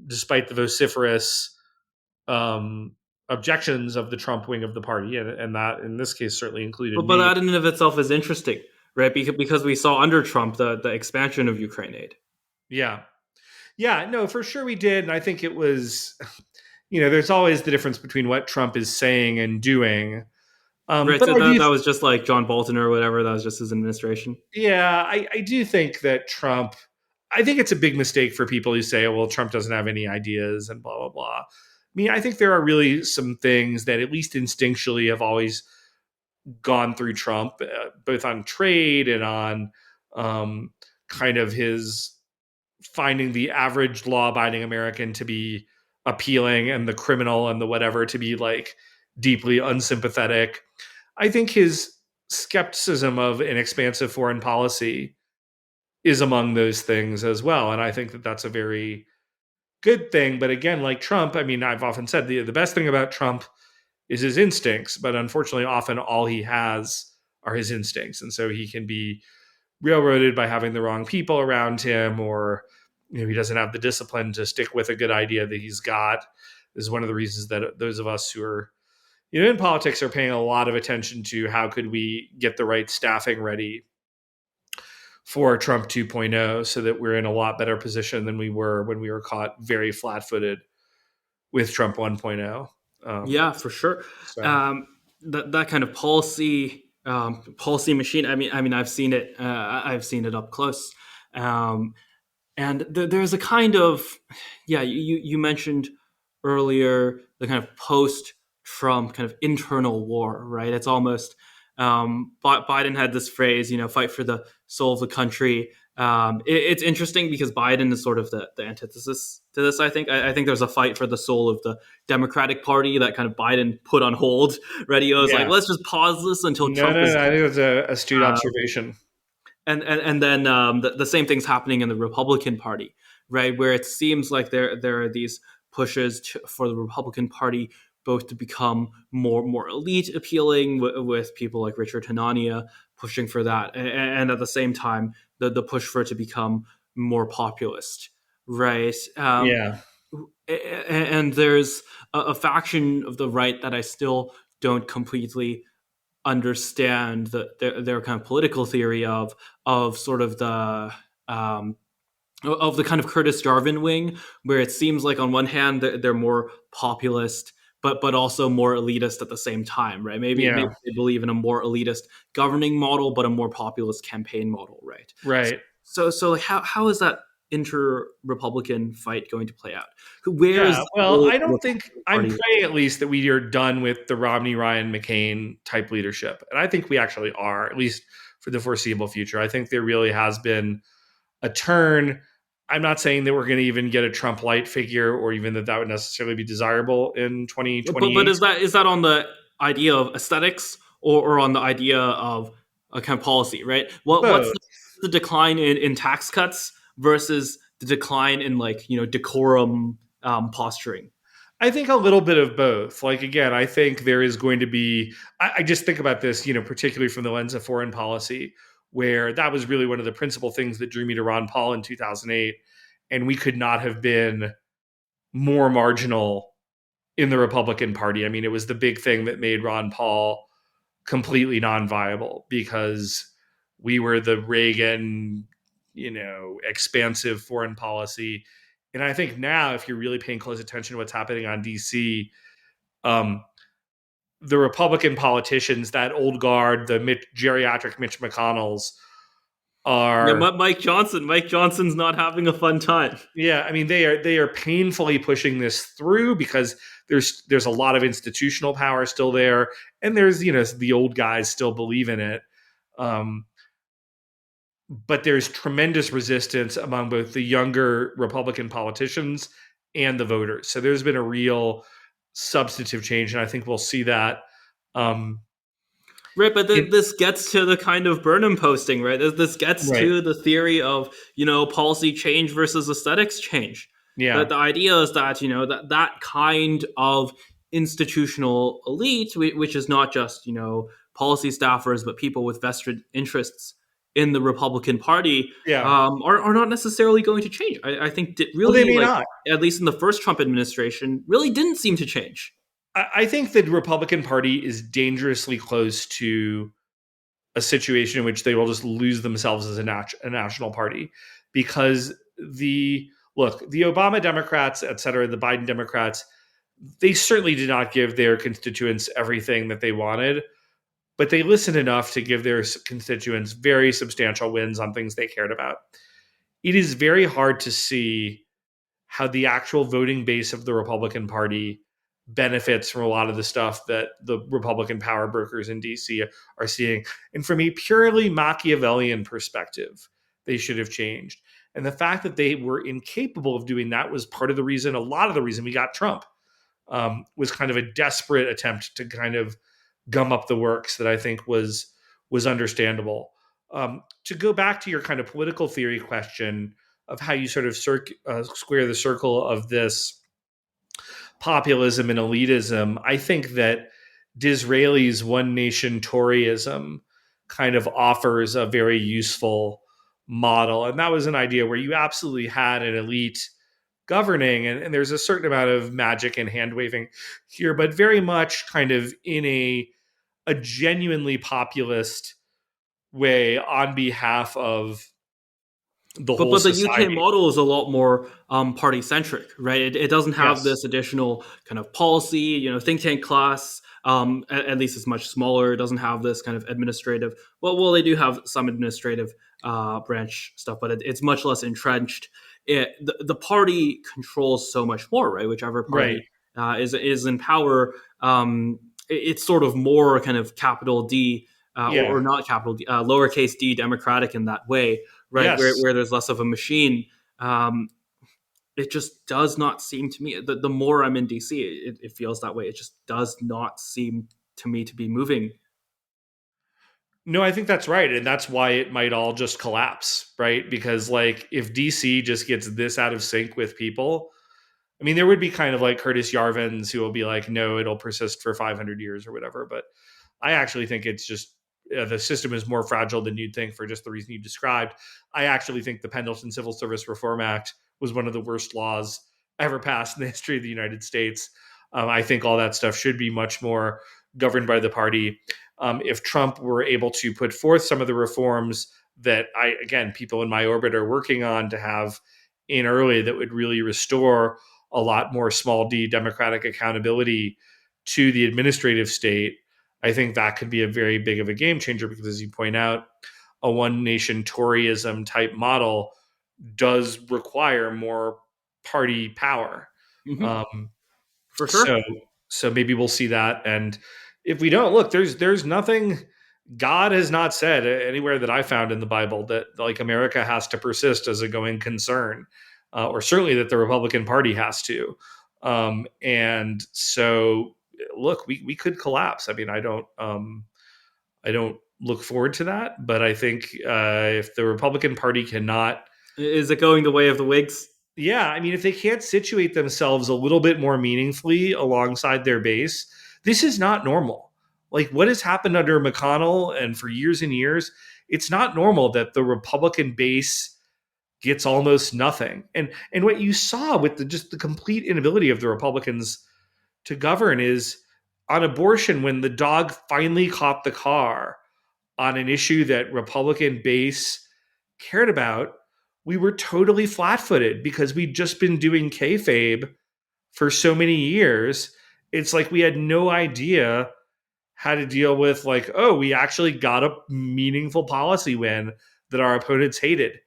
despite the vociferous objections of the Trump wing of the party, and that in this case certainly included But me. that in and of itself is interesting, right? Because we saw under Trump the expansion of Ukraine aid. Yeah, yeah, no, for sure we did, and I think it was. There's always the difference between what Trump is saying and doing. Right, But so I do that was just like John Bolton or whatever. That was just his administration. Yeah, I do think that Trump, I think it's a big mistake for people who say, oh, well, Trump doesn't have any ideas and blah, blah, blah. I mean, I think there are really some things that at least instinctually have always gone through Trump, both on trade and on um, kind of his finding the average law abiding American to be appealing and the criminal and the whatever to be like deeply unsympathetic. I think his skepticism of an expansive foreign policy is among those things as well. And I think that that's a very good thing. But again, like Trump, I mean, I've often said the best thing about Trump is his instincts, but unfortunately, often all he has are his instincts. And so he can be railroaded by having the wrong people around him, or he doesn't have the discipline to stick with a good idea that he's got. This is one of the reasons that those of us who are in politics are paying a lot of attention to how could we get the right staffing ready for Trump 2.0 so that we're in a lot better position than we were when we were caught very flat-footed with Trump 1.0. Yeah, for sure. So That kind of policy machine. I mean, I've seen it. I've seen it up close. Um, and there's a kind of, yeah, you mentioned earlier the kind of post Trump kind of internal war, right? It's almost Biden had this phrase, fight for the soul of the country. It's interesting because Biden is sort of the antithesis to this. I think there's a fight for the soul of the Democratic Party that kind of Biden put on hold. Right, he was like, yeah, let's just pause this until no, Trump no, is. no, I think that's a astute Uh, observation. and then the same thing's happening in the Republican Party, right? Where it seems like there are these pushes for the Republican Party both to become more elite appealing with people like Richard Hanania pushing for that, and at the same time the push for it to become more populist, right? Yeah, And there's a faction of the right that I still don't completely understand their kind of political theory of sort of um, the kind of Curtis Jarvin wing, where it seems like on one hand they're more populist, but also more elitist at the same time, right? Maybe yeah, they believe in a more elitist governing model, but a more populist campaign model, right? right. So like how is that inter-Republican fight going to play out? Where is Yeah, the well, role of I the don't think Republican I'm Party? praying at least that we are done with the Romney, Ryan, McCain type leadership. And I think we actually are, at least for the foreseeable future. I think there really has been a turn. I'm not saying that we're going to even get a Trump light figure or even that would necessarily be desirable in But 2028. is that on the idea of aesthetics or on the idea of a kind of policy, right? What's Both. the decline in tax cuts versus the decline in like decorum posturing? I think a little bit of both. Like, again, I think there is going to be, I just think about this, particularly from the lens of foreign policy, where that was really one of the principal things that drew me to Ron Paul in 2008. And we could not have been more marginal in the Republican Party. I mean, it was the big thing that made Ron Paul completely non-viable because we were the Reagan, expansive foreign policy. And I think now, if you're really paying close attention to what's happening on DC, um, the Republican politicians, that old guard, the geriatric Mitch McConnells, Yeah, are Mike Johnson's not having a fun time. yeah. I mean, they are painfully pushing this through because there's a lot of institutional power still there, and there's the old guys still believe in it. Um, but there's tremendous resistance among both the younger Republican politicians and the voters. So there's been a real substantive change, and I think we'll see that. Um, Right, but it, this gets to the kind of Burnham posting, right? This gets right? to the theory of, policy change versus aesthetics change. Yeah, The idea is that, that kind of institutional elite, which is not just, policy staffers, but people with vested interests in the Republican Party, yeah. are not necessarily going to change. I think that Well, they really, may like, not. at least in the first Trump administration, really didn't seem to change. I think the Republican Party is dangerously close to a situation in which they will just lose themselves as a national party because the Obama Democrats, et cetera, the Biden Democrats, they certainly did not give their constituents everything that they wanted, but they listened enough to give their constituents very substantial wins on things they cared about. It is very hard to see how the actual voting base of the Republican Party benefits from a lot of the stuff that the Republican power brokers in DC are seeing. And from a purely Machiavellian perspective, they should have changed. And the fact that they were incapable of doing that was part of the reason, a lot of the reason we got Trump, was kind of a desperate attempt to kind of gum up the works that I think was understandable. To go back to your kind of political theory question of how you sort of square the circle of this populism and elitism, I think that Disraeli's one nation Toryism kind of offers a very useful model. And that was an idea where you absolutely had an elite governing, and there's a certain amount of magic and hand waving here, but very much kind of in a genuinely populist way on behalf of the whole But the UK society. model is a lot more party centric, right? It doesn't have Yes. this additional kind of policy, think tank class. At least it's much smaller. It doesn't have this kind of administrative. Well, they do have some administrative branch stuff, but it's much less entrenched. The party controls so much more, right? Whichever Right. party is in power, it's sort of more kind of capital D Yeah. or not capital D, lowercase d democratic in that way, right? Where, Yes. where there's less of a machine. Um, it just does not seem to me. The more I'm in DC, it feels that way. It just does not seem to me to be moving. No, I think that's right. And that's why it might all just collapse, right? Because, like, if DC just gets this out of sync with people, I mean, there would be kind of like Curtis Yarvins who will be like, no, it'll persist for 500 years or whatever. But I actually think it's just the system is more fragile than you'd think for just the reason you described. I actually think the Pendleton Civil Service Reform Act was one of the worst laws ever passed in the history of the United States. I think all that stuff should be much more governed by the party. If Trump were able to put forth some of the reforms that people in my orbit are working on to have in early, that would really restore a lot more small d democratic accountability to the administrative state, I think that could be a very big of a game changer because, as you point out, a one nation Toryism type model does require more party power. Mm-hmm. Um, For so, sure. so maybe we'll see that. And if we don't, look, there's nothing. God has not said anywhere that I found in the Bible that like America has to persist as a going concern, or certainly that the Republican Party has to. And so, look, we could collapse. I mean, I don't look forward to that, but I think if the Republican Party cannot, Is it going the way of the Whigs? yeah, I mean, if they can't situate themselves a little bit more meaningfully alongside their base, this is not normal. Like what has happened under McConnell and for years and years, it's not normal that the Republican base gets almost nothing. And what you saw with just the complete inability of the Republicans to govern is on abortion, when the dog finally caught the car on an issue that Republican base cared about, we were totally flat footed because we'd just been doing kayfabe for so many years. It's like we had no idea how to deal with, like, oh, we actually got a meaningful policy win that our opponents hated.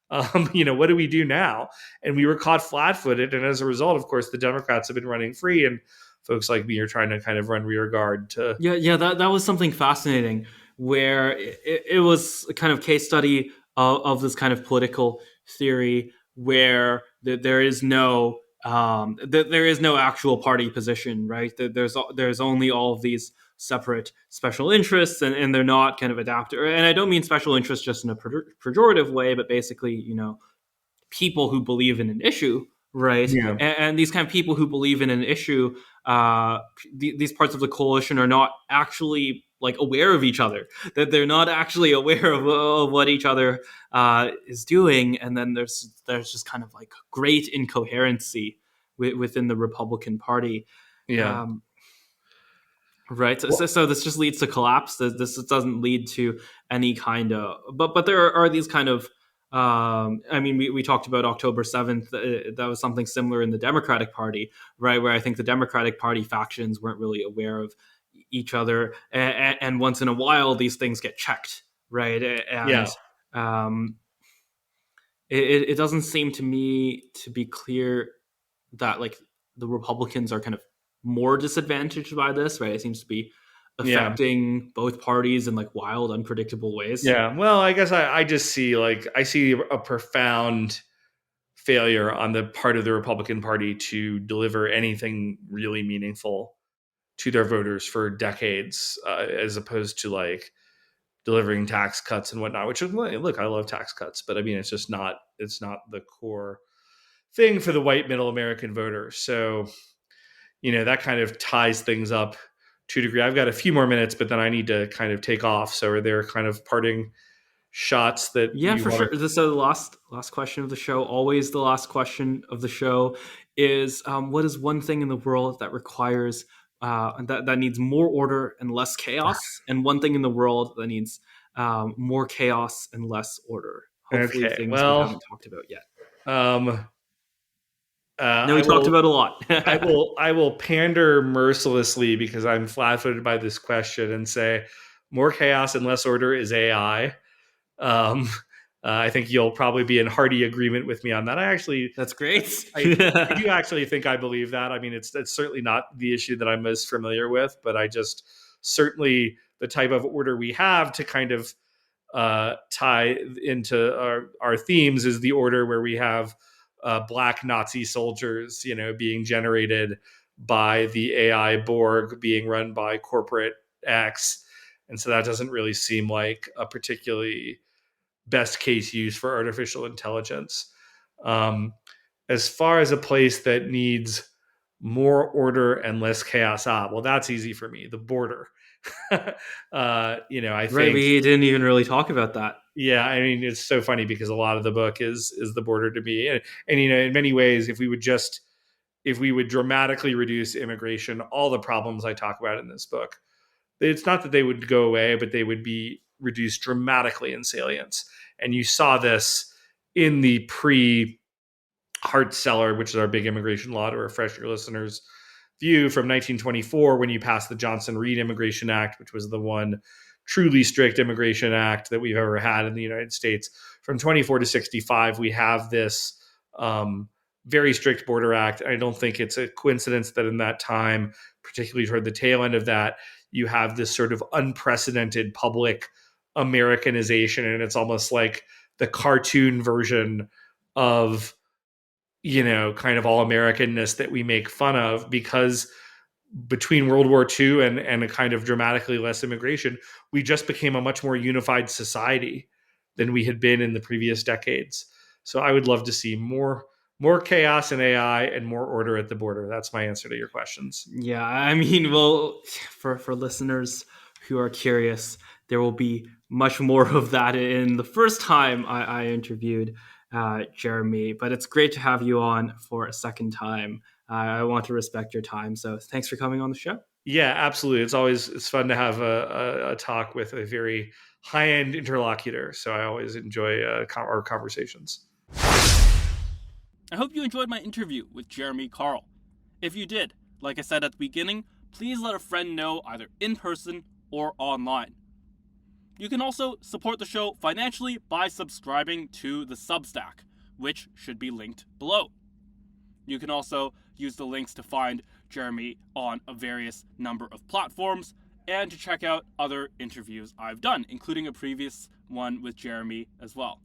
What do we do now? And we were caught flat footed. And as a result, of course, the Democrats have been running free, and folks like me are trying to kind of run rear guard to. Yeah, that was something fascinating where it was a kind of case study of this kind of political theory where there is no there is no actual party position, right? There's only all of these separate special interests, and they're not kind of adapted. And I don't mean special interests just in a pejorative way, but basically, people who believe in an issue, right? Yeah. And these kind of people who believe in an issue, these parts of the coalition are not actually like aware of each other. That they're not actually aware of what each other is doing, and then there's just kind of like great incoherency within the Republican Party. Yeah. Right. So this just leads to collapse. This doesn't lead to any kind of, but there are these kind of, I mean, we talked about October 7th. That was something similar in the Democratic Party, right? Where I think the Democratic Party factions weren't really aware of each other. And once in a while, these things get checked, right? And it doesn't seem to me to be clear that like the Republicans are kind of more disadvantaged by this, right? It seems to be affecting both parties in like wild, unpredictable ways. Yeah. Well, I guess I just see, like, I see a profound failure on the part of the Republican Party to deliver anything really meaningful to their voters for decades, as opposed to like delivering tax cuts and whatnot. Which, look, I love tax cuts, but I mean, it's not the core thing for the white middle American voter. So, that kind of ties things up to a degree. I've got a few more minutes, but then I need to kind of take off. So are there kind of parting shots that Yeah, you for want sure. So the last question of the show, always the last question of the show, is what is one thing in the world that requires that needs more order and less chaos, and one thing in the world that needs more chaos and less order? Hopefully, Okay. things we Well, haven't talked about yet. um, No, we I talked will. about a lot. I will pander mercilessly because I'm flat-footed by this question and say more chaos and less order is AI. Um, I think you'll probably be in hearty agreement with me on that. That's great. I do actually think I believe that. I mean, it's certainly not the issue that I'm most familiar with, but I just certainly the type of order we have to kind of tie into our themes is the order where we have black Nazi soldiers, being generated by the AI Borg being run by corporate X. And so that doesn't really seem like a particularly best case use for artificial intelligence. Um, as far as a place that needs more order and less chaos, well, that's easy for me. The border. I Right, think. we didn't even really talk about that. Yeah, I mean, it's so funny because a lot of the book is the border to me, and in many ways, if we would dramatically reduce immigration, all the problems I talk about in this book, it's not that they would go away, but they would be reduced dramatically in salience. And you saw this in the Hart-Celler, which is our big immigration law, to refresh your listeners' view, from 1924, when you passed the Johnson-Reed Immigration Act, which was the one truly strict immigration act that we've ever had in the United States. From 24 to 65, we have this very strict border act. I don't think it's a coincidence that in that time, particularly toward the tail end of that, you have this sort of unprecedented public Americanization, and it's almost like the cartoon version of kind of all Americanness that we make fun of, because between World War II and a kind of dramatically less immigration, we just became a much more unified society than we had been in the previous decades. So I would love to see more chaos in AI and more order at the border. That's my answer to your questions. Yeah, I mean, well, for listeners who are curious, there will be much more of that in the first time I interviewed Jeremy, but it's great to have you on for a second time. I want to respect your time, so thanks for coming on the show. Yeah, absolutely. It's fun to have a talk with a very high end interlocutor. So I always enjoy our conversations. I hope you enjoyed my interview with Jeremy Carl. If you did, like I said at the beginning, please let a friend know either in person or online. You can also support the show financially by subscribing to the Substack, which should be linked below. You can also use the links to find Jeremy on a various number of platforms and to check out other interviews I've done, including a previous one with Jeremy as well.